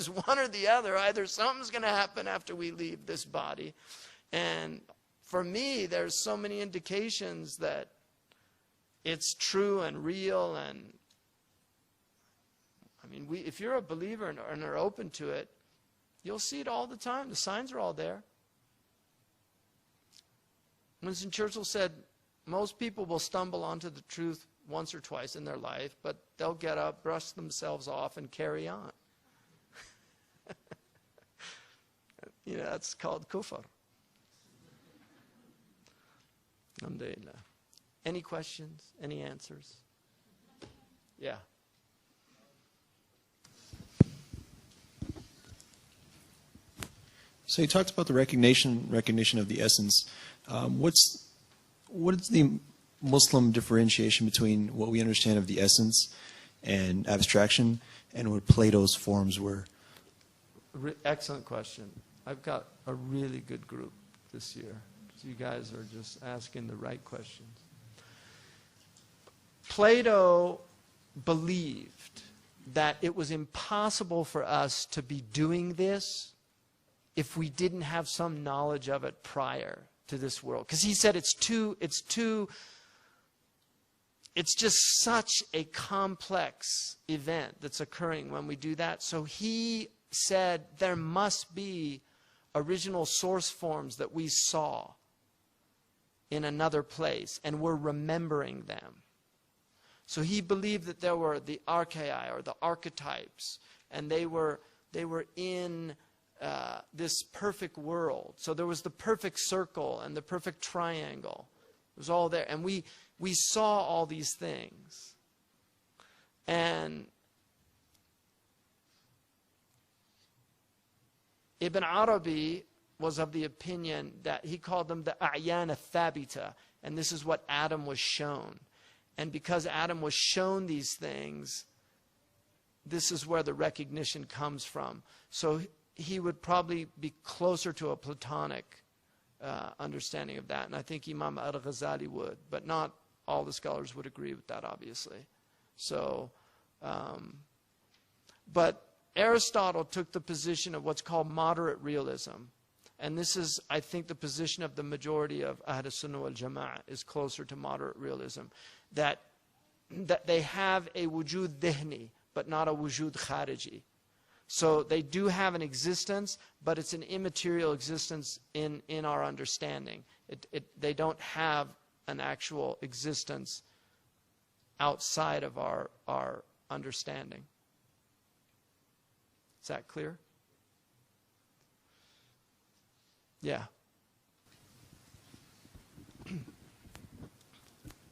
one or the other. Either something's going to happen after we leave this body. And for me, there's so many indications that it's true and real. And I mean, if you're a believer and are open to it, you'll see it all the time. The signs are all there. Winston Churchill said, most people will stumble onto the truth once or twice in their life, but they'll get up, brush themselves off, and carry on. You know, that's called kufr. Alhamdulillah. Any questions? Any answers? Yeah. So you talked about the recognition of the essence. What is the Muslim differentiation between what we understand of the essence and abstraction and what Plato's forms were? Excellent question. I've got a really good group this year. So you guys are just asking the right questions. Plato believed that it was impossible for us to be doing this if we didn't have some knowledge of it prior to this world. Because he said it's just such a complex event that's occurring when we do that. So he said there must be original source forms that we saw in another place, and we're remembering them. So he believed that there were the archaei, or the archetypes, and they were in this perfect world. So there was the perfect circle and the perfect triangle. It was all there. And we saw all these things. And Ibn Arabi was of the opinion that he called them the a'yan al-thabita. And this is what Adam was shown. And because Adam was shown these things, this is where the recognition comes from. So he would probably be closer to a Platonic understanding of that. And I think Imam al-Ghazali would. But not all the scholars would agree with that, obviously. So, but Aristotle took the position of what's called moderate realism. And this is, I think, the position of the majority of Ahl Sunnah wal Jama'ah is closer to moderate realism. That they have a wujud dhihni, but not a wujud khariji. So they do have an existence, but it's an immaterial existence in our understanding. They don't have an actual existence outside of our understanding. Is that clear? Yeah.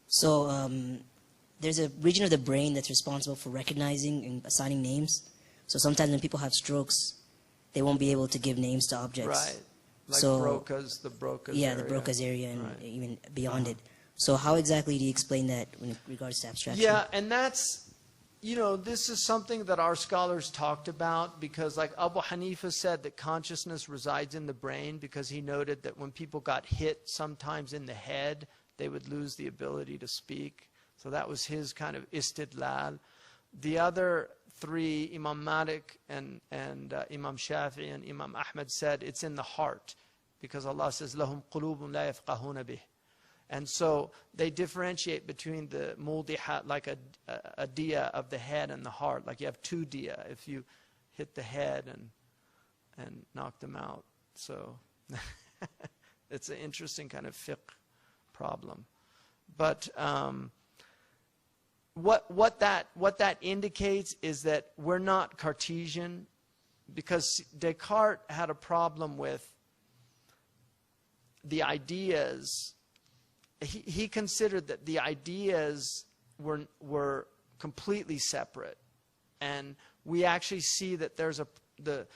So there's a region of the brain that's responsible for recognizing and assigning names. So sometimes when people have strokes, they won't be able to give names to objects. Right. Like so, the Broca's yeah, area. the Broca's area and right. even beyond it. So how exactly do you explain that in regards to abstraction? Yeah, and that's, this is something that our scholars talked about, because like Abu Hanifa said that consciousness resides in the brain, because he noted that when people got hit sometimes in the head, they would lose the ability to speak. So that was his kind of istidlal. The other three, Imam Malik and Imam Shafi'i and Imam Ahmad, said it's in the heart, because Allah says, لَهُمْ قُلُوبٌ لَا يَفْقَهُونَ بِهِ. And so they differentiate between the muldihat, like a diya of the head and the heart. Like you have two diya if you hit the head and knock them out. So it's an interesting kind of fiqh problem. But what that indicates is that we're not Cartesian, because Descartes had a problem with the ideas. He considered that the ideas were completely separate, and we actually see that there's that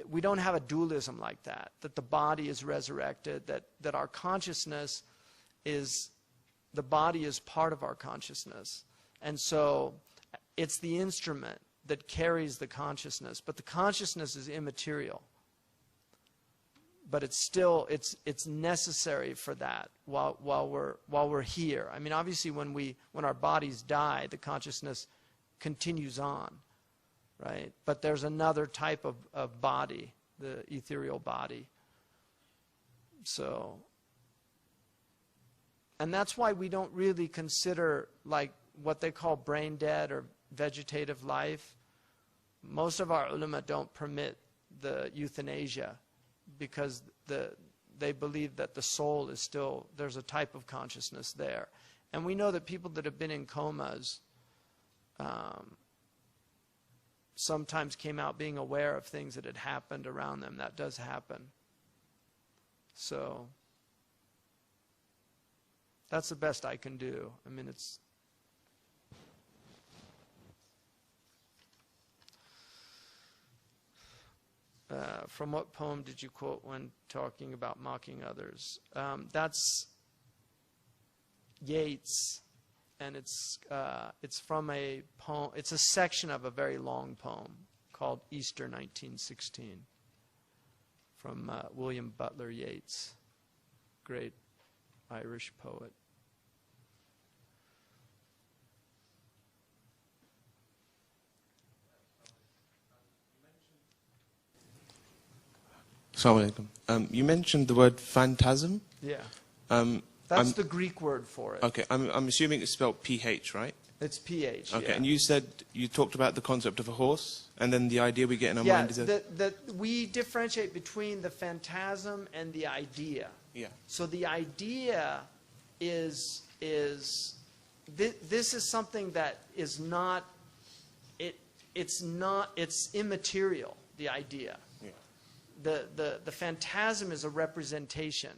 we don't have a dualism like that. That the body is resurrected. That our consciousness is, the body is part of our consciousness, and so it's the instrument that carries the consciousness. But the consciousness is immaterial. But it's still it's necessary for that while we're here. I mean, obviously, when our bodies die, the consciousness continues on, right? But there's another type of body, the ethereal body. So, and that's why we don't really consider like what they call brain dead or vegetative life. Most of our ulama don't permit the euthanasia, because they believe that the soul is still, there's a type of consciousness there. And we know that people that have been in comas sometimes came out being aware of things that had happened around them. That does happen. So that's the best I can do. I mean, it's... From what poem did you quote when talking about mocking others? That's Yeats, and it's from a poem. It's a section of a very long poem called Easter 1916 from William Butler Yeats, great Irish poet. Assalamu alaikum. You mentioned the word phantasm. Yeah. That's the Greek word for it. Okay, I'm assuming it's spelled PH, right? It's PH. Okay, yeah. and you talked about the concept of a horse, and then the idea we get in our mind is we differentiate between the phantasm and the idea. Yeah. So the idea is this is something that is not it's immaterial. The idea. Yeah. The phantasm is a representation.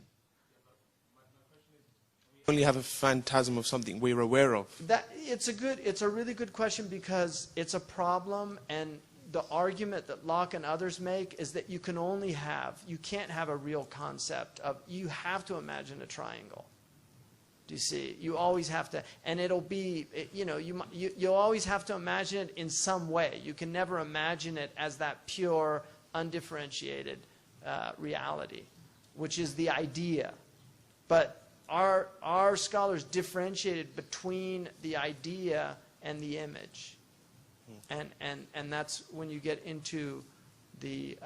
We only have a phantasm of something we're aware of. It's a really good question, because it's a problem, and the argument that Locke and others make is that you can't have a real concept of, you have to imagine a triangle. Do you see? You always have to, and it'll be, you'll always have to imagine it in some way. You can never imagine it as that pure, undifferentiated reality, which is the idea. But our scholars differentiated between the idea and the image, and that's when you get into the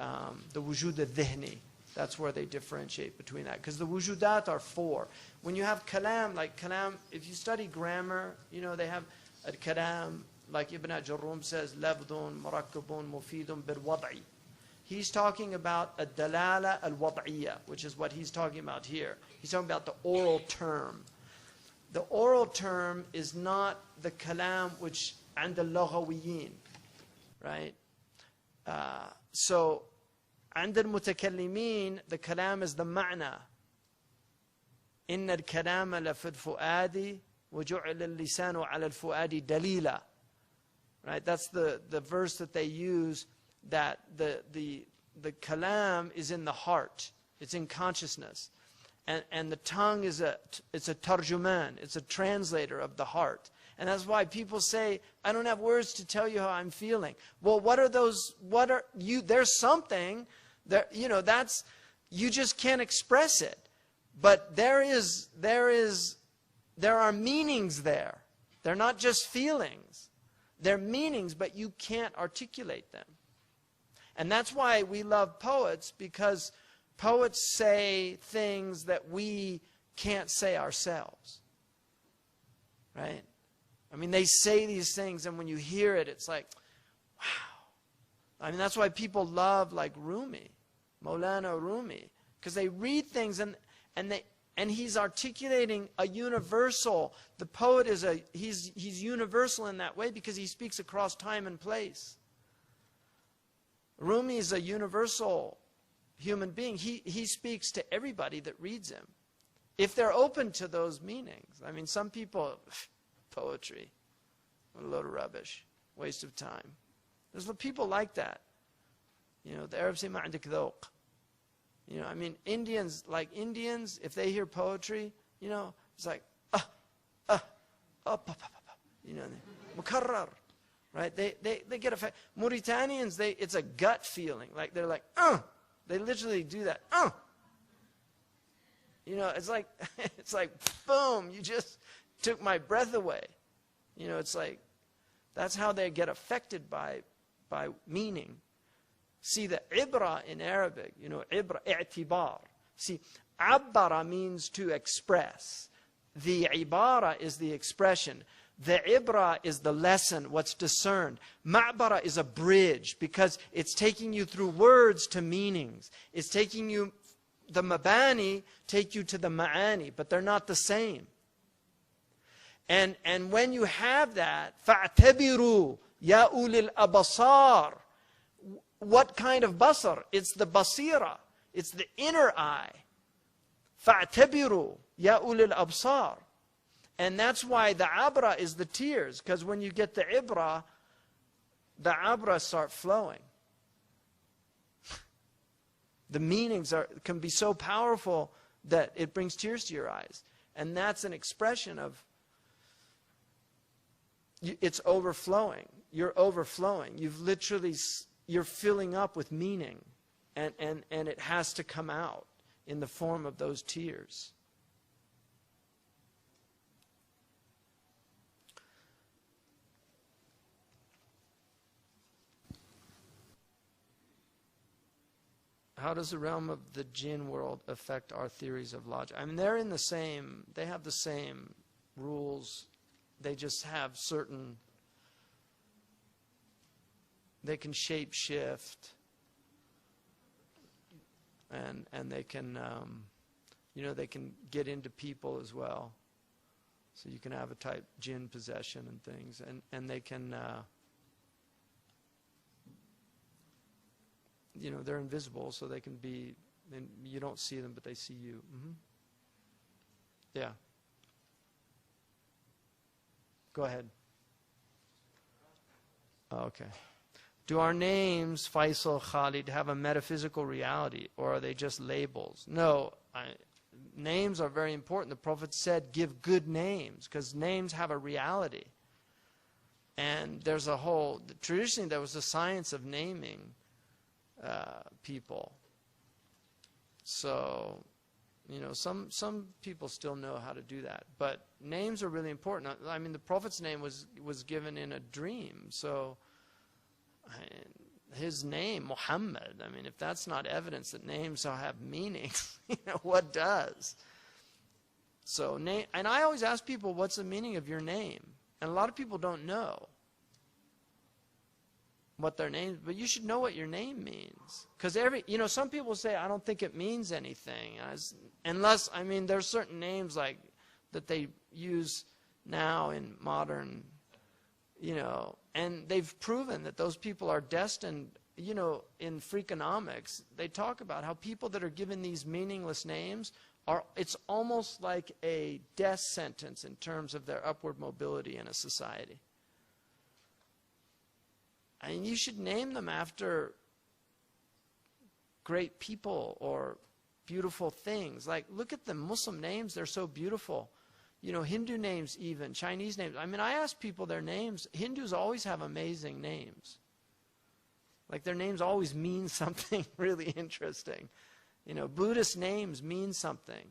wujud al-dhihni. That's where they differentiate between that, because the wujudat are four. When you have kalam, like kalam, if you study grammar, they have al-kalam, like Ibn Jarrum says, lafdun, murakkabun, mufidun, bil-wad'i. He's talking about a dalala al-wad'iyya, which is what he's talking about here. He's talking about the oral term. The oral term is not the kalam which عند اللغويين, right? So عند المتكلمين, the kalam is the ma'na. إن الكلام لفي الفؤاد وجعل اللسان على الفؤاد دليلا. Right? That's the verse that they use, that the kalam is in the heart, it's in consciousness, and the tongue is it's a tarjuman, it's a translator of the heart. And that's why people say, I don't have words to tell you how I'm feeling. Well, there's something that, you just can't express it. But there are meanings there. They're not just feelings. They're meanings, but you can't articulate them. And that's why we love poets, because poets say things that we can't say ourselves. Right? I mean, they say these things, and when you hear it, it's like, wow. I mean, that's why people love, like, Rumi, Maulana Rumi, because they read things, and he's articulating a universal. The poet he's universal in that way, because he speaks across time and place. Rumi is a universal human being. He speaks to everybody that reads him, if they're open to those meanings. I mean, some people, poetry, what a load of rubbish, waste of time. There's people like that. The Arabs say, ma'andak dhawq. I mean, Indians, if they hear poetry, it's like, mukarrar. Right? They get affected. Mauritanians, it's a gut feeling. Like, they're like, They literally do that. It's like, boom, you just took my breath away. It's like, that's how they get affected by meaning. See, the ibra in Arabic, ibra, i'tibar. See, abbara means to express. The ibara is the expression. The ibra is the lesson, what's discerned. Ma'bara is a bridge, because it's taking you through words to meanings. It's taking you, the mabani take you to the ma'ani, but they're not the same. And when you have that, fa'tabiru ya ulil abasar. What kind of basar? It's the basira. It's the inner eye. Fa'tabiru ya ulil absar. And that's why the abra is the tears, because when you get the abra start flowing. The meanings can be so powerful that it brings tears to your eyes. And that's an expression of, it's overflowing. You're overflowing. You're filling up with meaning. And it has to come out in the form of those tears. How does the realm of the jinn world affect our theories of logic? I mean, they have the same rules. They just have certain, they can shape shift, and they can, they can get into people as well. So you can have a type jinn possession and things, and they can, they're invisible, so they can be, and you don't see them, but they see you. Yeah. Go ahead. Oh, okay. Do our names, Faisal, Khalid, have a metaphysical reality, or are they just labels? No, names are very important. The Prophet said, give good names, because names have a reality. And there's a whole, traditionally there was a science of naming people. So, some people still know how to do that. But names are really important. I mean, the Prophet's name was given in a dream. So, his name, Muhammad, I mean, if that's not evidence that names have meaning, what does? So, and I always ask people, what's the meaning of your name? And a lot of people don't know what their name, but you should know what your name means. Because some people say, I don't think it means anything. Unless, I mean, there's certain names like that they use now in modern, and they've proven that those people are destined, in Freakonomics, they talk about how people that are given these meaningless names it's almost like a death sentence in terms of their upward mobility in a society. I mean, you should name them after great people or beautiful things. Like, look at the Muslim names. They're so beautiful. Hindu names even, Chinese names. I mean, I ask people their names. Hindus always have amazing names. Like, their names always mean something really interesting. Buddhist names mean something.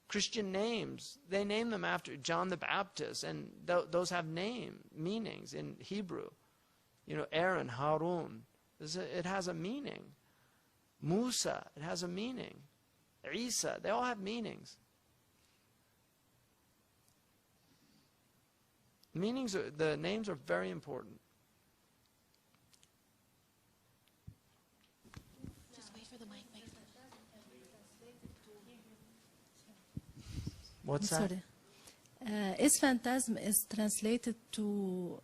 Christian names, they name them after John the Baptist, and those have meanings in Hebrew. Aaron, Harun, it has a meaning. Musa, it has a meaning. Isa, they all have meanings. The names are very important. Just wait for the mic. What's that? Sorry. Is phantasm translated to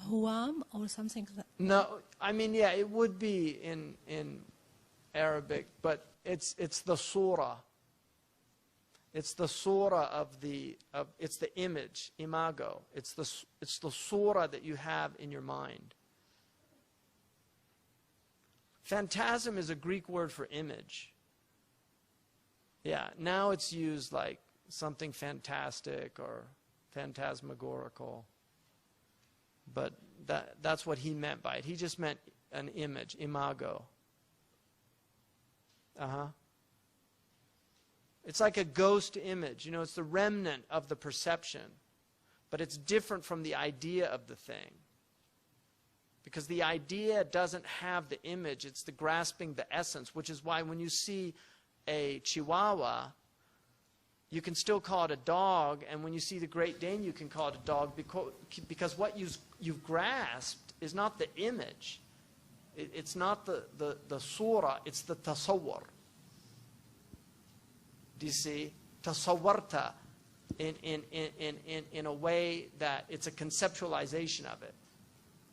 huam or something like that? No, I mean, yeah, it would be in Arabic, but it's the surah. It's the surah it's the image, imago. It's the surah that you have in your mind. Phantasm is a Greek word for image. Yeah, now it's used like something fantastic or phantasmagorical. But that's what he meant by it. He just meant an image, imago. It's like a ghost image. It's the remnant of the perception. But it's different from the idea of the thing. Because the idea doesn't have the image. It's the grasping the essence, which is why when you see a Chihuahua, you can still call it a dog, and when you see the Great Dane, you can call it a dog, because what you've grasped is not the image. It's not the surah, it's the tasawwur. Do you see? Tasawwarta in a way that it's a conceptualization of it.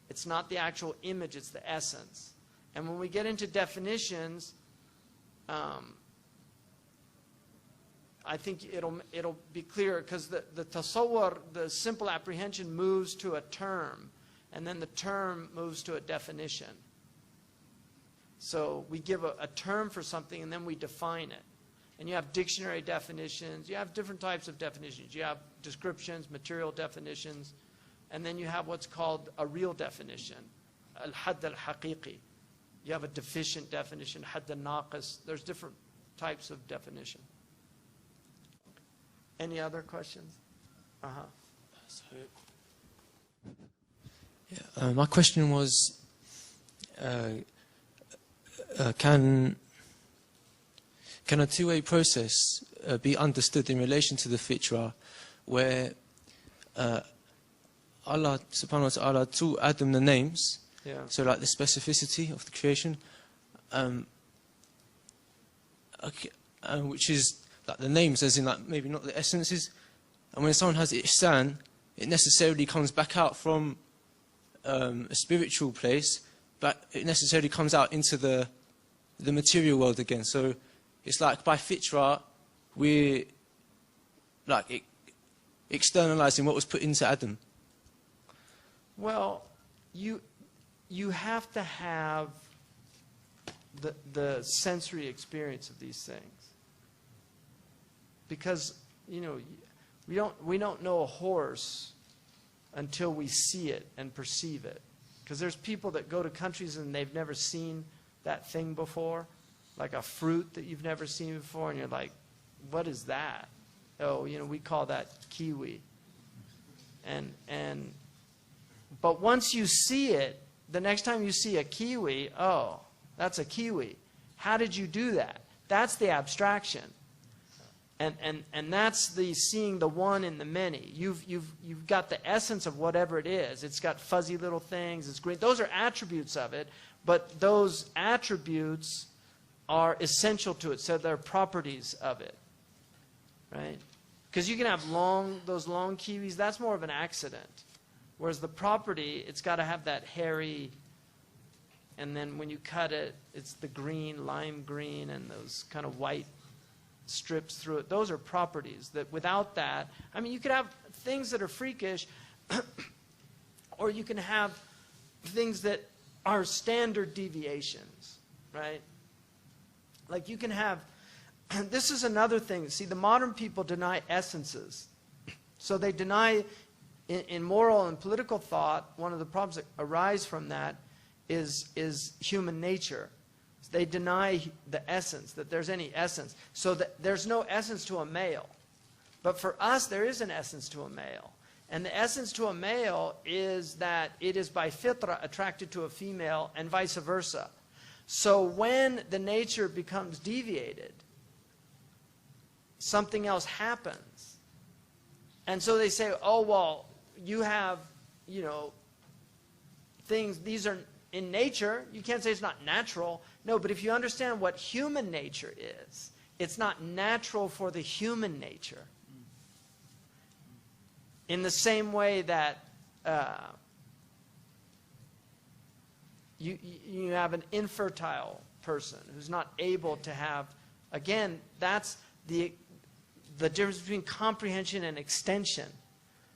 It's not the actual image, it's the essence. And when we get into definitions, I think it'll be clear, because the tasawwur, the simple apprehension, moves to a term, and then the term moves to a definition. So we give a term for something and then we define it. And you have dictionary definitions. You have different types of definitions. You have descriptions, material definitions, and then you have what's called a real definition, al-hadd al-haqiqi. You have a deficient definition, hadd al-naqis. There's different types of definition. Any other questions? My question was, can a two-way process be understood in relation to the fitra, where Allah subhanahu wa ta'ala taught Adam the names, so like the specificity of the creation, which is like the names, as in like maybe not the essences, and when someone has ihsan, it necessarily comes back out from a spiritual place, but it necessarily comes out into the material world again. So it's like by fitra, we're like externalizing what was put into Adam. Well, you have to have the sensory experience of these things, because we don't know a horse until we see it and perceive it. Because there's people that go to countries and they've never seen that thing before, like a fruit that you've never seen before, and you're like, what is that? Oh, we call that kiwi. But once you see it, the next time you see a kiwi, oh, that's a kiwi. How did you do that? That's the abstraction. And that's the seeing the one in the many. You've got the essence of whatever it is. It's got fuzzy little things, it's green. Those are attributes of it, but those attributes are essential to it, so they're properties of it. Right? Because you can have those long kiwis, that's more of an accident. Whereas the property, it's got to have that hairy, and then when you cut it, it's the green, lime green, and those kind of white strips through it. Those are properties that without that, I mean, you could have things that are freakish, or you can have things that are standard deviations, right? Like you can have, this is another thing. See, the modern people deny essences. So they deny, in moral and political thought, one of the problems that arise from that is human nature. They deny the essence, that there's any essence. So that there's no essence to a male. But for us, there is an essence to a male. And the essence to a male is that it is by fitra attracted to a female and vice versa. So when the nature becomes deviated, something else happens. And so they say, oh, well, you have, things, these are in nature. You can't say it's not natural. No, but if you understand what human nature is, it's not natural for the human nature. In the same way that you have an infertile person who's not able to have, again, that's the difference between comprehension and extension.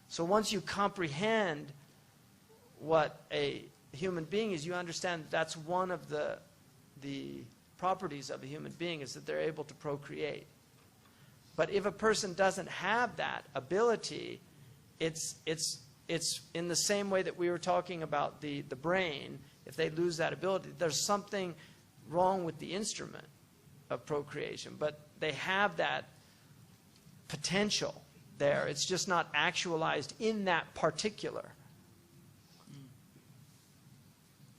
So once you comprehend what a human being is, you understand that's one of the properties of a human being, is that they're able to procreate. But if a person doesn't have that ability, it's in the same way that we were talking about the brain. If they lose that ability, there's something wrong with the instrument of procreation. But they have that potential there. It's just not actualized in that particular.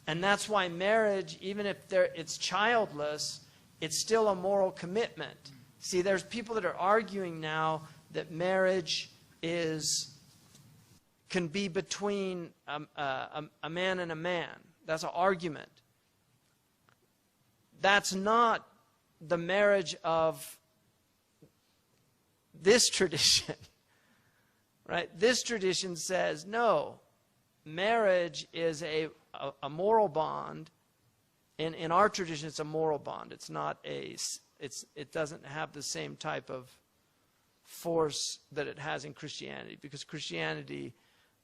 And that's why marriage, even if it's childless, it's still a moral commitment. See, there's people that are arguing now that marriage can be between a man and a man. That's an argument. That's not the marriage of this tradition. Right? This tradition says, no, marriage is a moral bond. In our tradition, it's a moral bond. It's not it doesn't have the same type of force that it has in Christianity, because Christianity,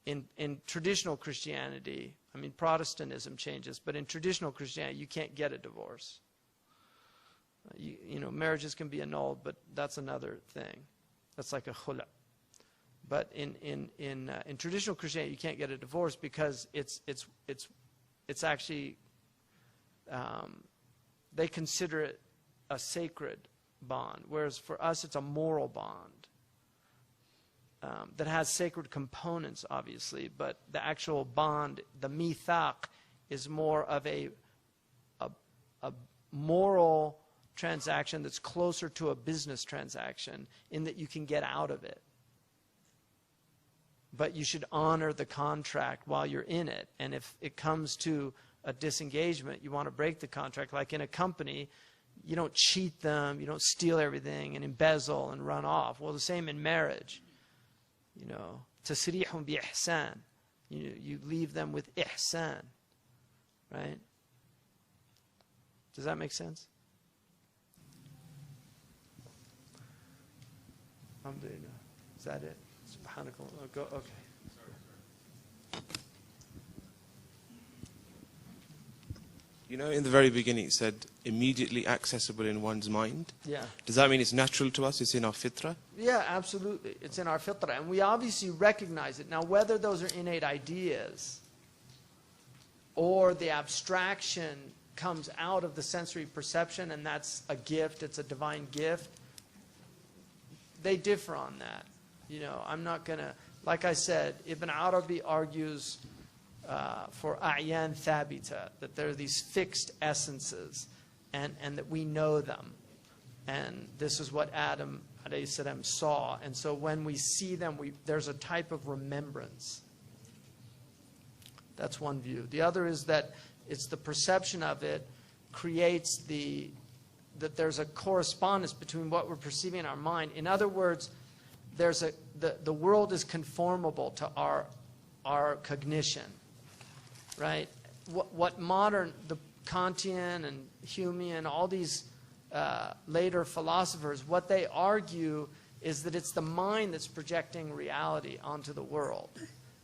in traditional Christianity, I mean, Protestantism changes, but in traditional Christianity, you can't get a divorce. You know, marriages can be annulled, but that's another thing. That's like a khula. But in traditional Christianity, you can't get a divorce because it's actually they consider it a sacred bond, whereas for us it's a moral bond that has sacred components, obviously, but the actual bond, the mithaq, is more of a moral transaction that's closer to a business transaction in that you can get out of it. But you should honor the contract while you're in it. And if it comes to a disengagement, you want to break the contract. Like in a company, you don't cheat them, you don't steal everything and embezzle and run off. Well, the same in marriage. You know, tasrihun bi ihsan. You leave them with ihsan. Right? Does that make sense? Alhamdulillah. Is that it? Subhanakallah. Go. Okay. You know, in the very beginning it said immediately accessible in one's mind. Yeah. Does that mean it's natural to us? It's in our fitrah? Yeah, absolutely. It's in our fitrah. And we obviously recognize it. Now, whether those are innate ideas or the abstraction comes out of the sensory perception and that's a gift, it's a divine gift, they differ on that. You know, I'm not going to, like I said, Ibn Arabi argues for a'yan thabita, that there are these fixed essences and that we know them. And this is what Adam alayhi salam saw. And so when we see them, there's a type of remembrance. That's one view. The other is that it's the perception of it creates that there's a correspondence between what we're perceiving in our mind. In other words, the world is conformable to our cognition, right? What modern, the Kantian and Humean, all these later philosophers, what they argue is that it's the mind that's projecting reality onto the world.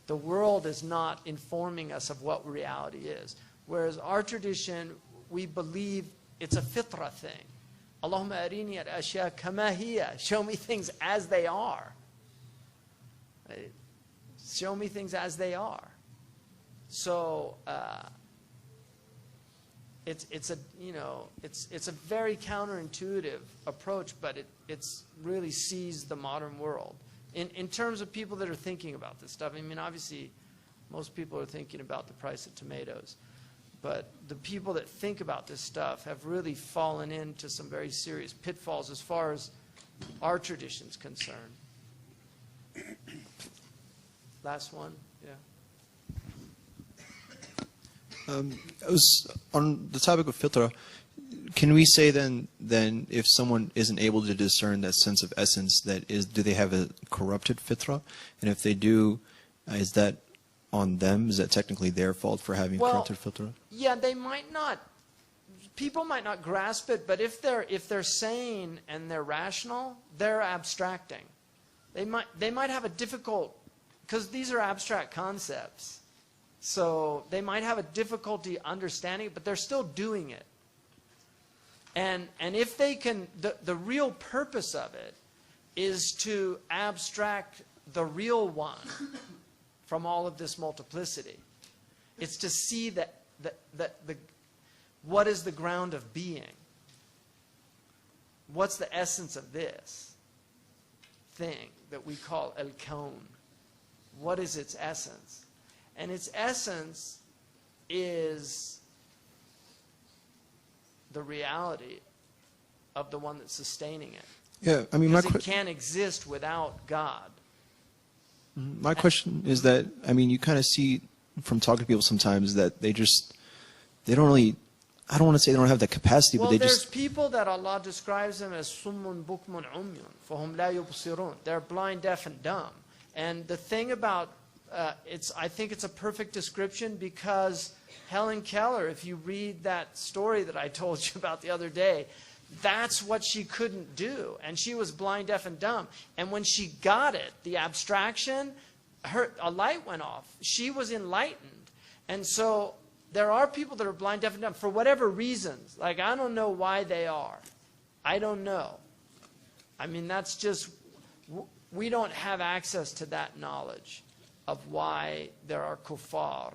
The world is not informing us of what reality is. Whereas our tradition, we believe it's a fitra thing. Allahumma arini al-ashya kama hiya. Show me things as they are. Right? Show me things as they are. So it's a very counterintuitive approach, but it's really seized the modern world. In terms of people that are thinking about this stuff, I mean, obviously, most people are thinking about the price of tomatoes. But the people that think about this stuff have really fallen into some very serious pitfalls as far as our tradition's concerned. Last one, yeah. I was on the topic of fitrah. Can we say then if someone isn't able to discern that sense of essence, do they have a corrupted fitrah? And if they do, is that on them? Is that technically their fault for having corrupted fitrah? Yeah, they might not. People might not grasp it, but if they're sane and they're rational, they're abstracting. They might have a difficult, because these are abstract concepts, so they might have a difficulty understanding it, but they're still doing it. And if they can, the real purpose of it is to abstract the real one from all of this multiplicity. It's to see what is the ground of being? What's the essence of this thing that we call al-kawn? What is its essence? And its essence is the reality of the one that's sustaining it. Yeah, I mean, because it can't exist without God. My question is that, I mean, you kind of see from talking to people sometimes that they don't really, I don't want to say they don't have that capacity, well, but there's people that Allah describes them as summun bukmun umyun, fahum la yubsirun. They're blind, deaf, and dumb. And the thing about, I think it's a perfect description because Helen Keller, if you read that story that I told you about the other day, that's what she couldn't do. And she was blind, deaf, and dumb. And when she got it, the abstraction, a light went off. She was enlightened. And so there are people that are blind, deaf, and dumb for whatever reasons. Like, I don't know why they are. I don't know. I mean, that's just, we don't have access to that knowledge of why there are kuffar.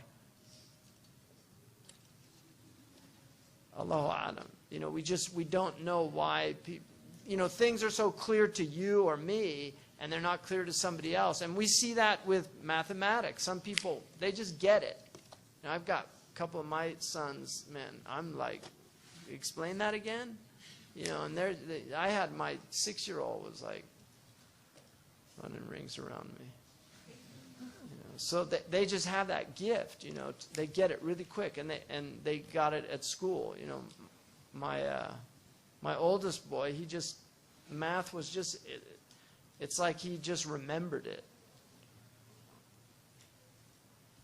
Allahu A'lam. You know, we don't know why people, you know, things are so clear to you or me, and they're not clear to somebody else. And we see that with mathematics. Some people, they just get it. Now, I've got a couple of my sons, man, I'm like, explain that again? You know, and I had my 6-year-old was like running rings around me. You know, so they just have that gift, you know, they get it really quick, and they got it at school. You know, my oldest boy, he just, math was just, it's like he just remembered it.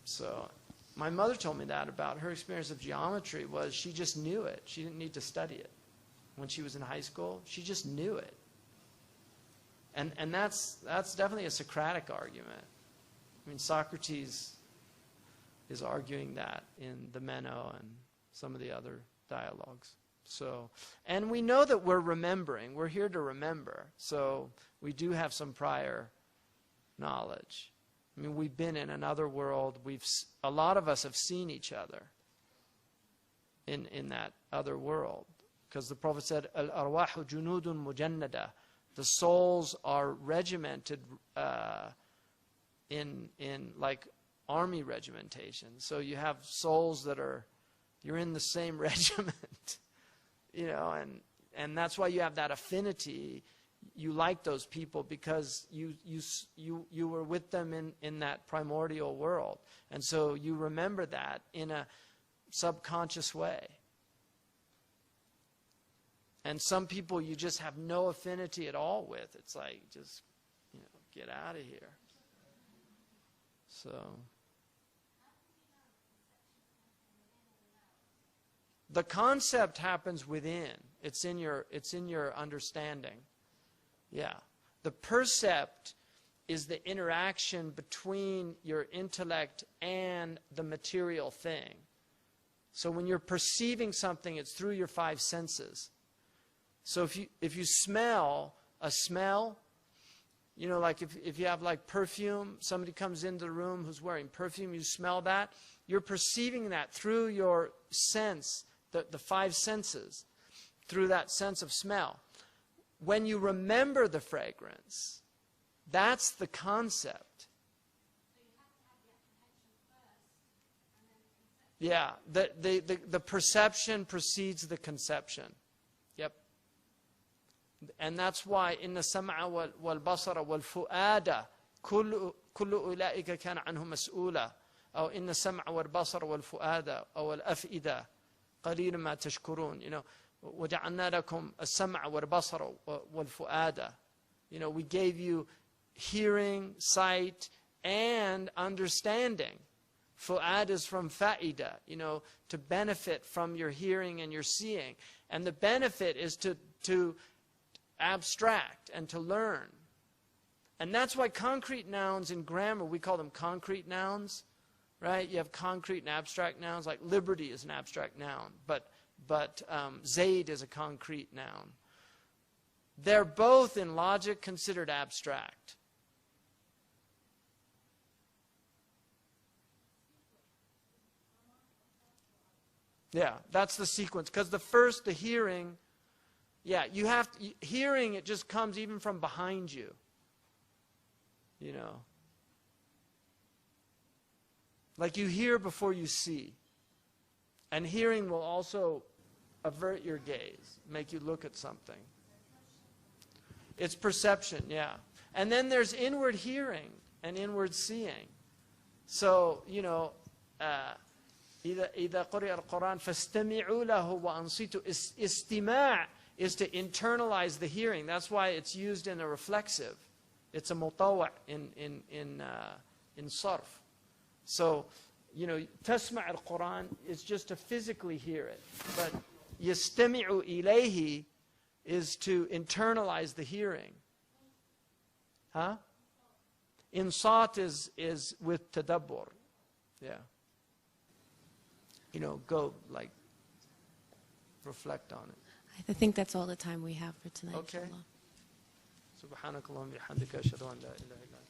So my mother told me that about her experience of geometry was she just knew it. She didn't need to study it. When she was in high school, she just knew it. And that's definitely a Socratic argument. I mean, Socrates is arguing that in the Meno and some of the other dialogues. So, and we know that we're remembering. We're here to remember. So we do have some prior knowledge. I mean, we've been in another world. A lot of us have seen each other in that other world. Because the Prophet said, al-arwahu junudun mujannada. The souls are regimented in like army regimentation. So you have souls that you're in the same regiment, you know, and that's why you have that affinity. You like those people because you were with them in that primordial world. And so you remember that in a subconscious way. And some people you just have no affinity at all with. It's like, just, you know, get out of here. So, the concept happens within. It's in your understanding. Yeah. The percept is the interaction between your intellect and the material thing. So when you're perceiving something, it's through your 5 senses. So if you smell a smell, you know, like if you have like perfume, somebody comes into the room who's wearing perfume, you smell that, you're perceiving that through your sense, the 5 senses, through that sense of smell. When you remember the fragrance, that's the concept. Yeah, the perception precedes the conception. Yep. And that's why inna sam'a wal basara wal fu'ada kullu ulaika kana anhu mas'ula. Or inna sam'a wal basara wal fu'ada or al af'ida qalilan ma tashkurun. You know, وَجَعَلْنَا لَكُمْ السَّمْعَ وَالْبَصَرَ وَالْفُؤَادَ. You know, we gave you hearing, sight, and understanding. Fu'ad is from fa'ida, you know, to benefit from your hearing and your seeing. And the benefit is to abstract and to learn. And that's why concrete nouns in grammar, we call them concrete nouns, right? You have concrete and abstract nouns, like liberty is an abstract noun, but Zayd is a concrete noun. They're both in logic considered abstract. Yeah, that's the sequence. Because the hearing, yeah, you have hearing, it just comes even from behind you. You know. Like you hear before you see. And hearing will also avert your gaze, make you look at something. It's perception, yeah. And then there's inward hearing and inward seeing. So, you know, إِذَا قُرِئَ الْقُرْآنِ فَاسْتَمِعُوا لَهُ وَأَنصِتُوا. Istima' is to internalize the hearing. That's why it's used in a reflexive. It's a mutawa' in sarf. So, you know, tasma' al-Quran is just to physically hear it. But yastami'u ilayhi is to internalize the hearing. Huh? Insat is with tadabbur. Yeah. go like reflect on it. I think that's all the time we have for tonight. Okay. inshallah. سبحانك اللهم وبحمدك أشهد أن لا إله إلا أنت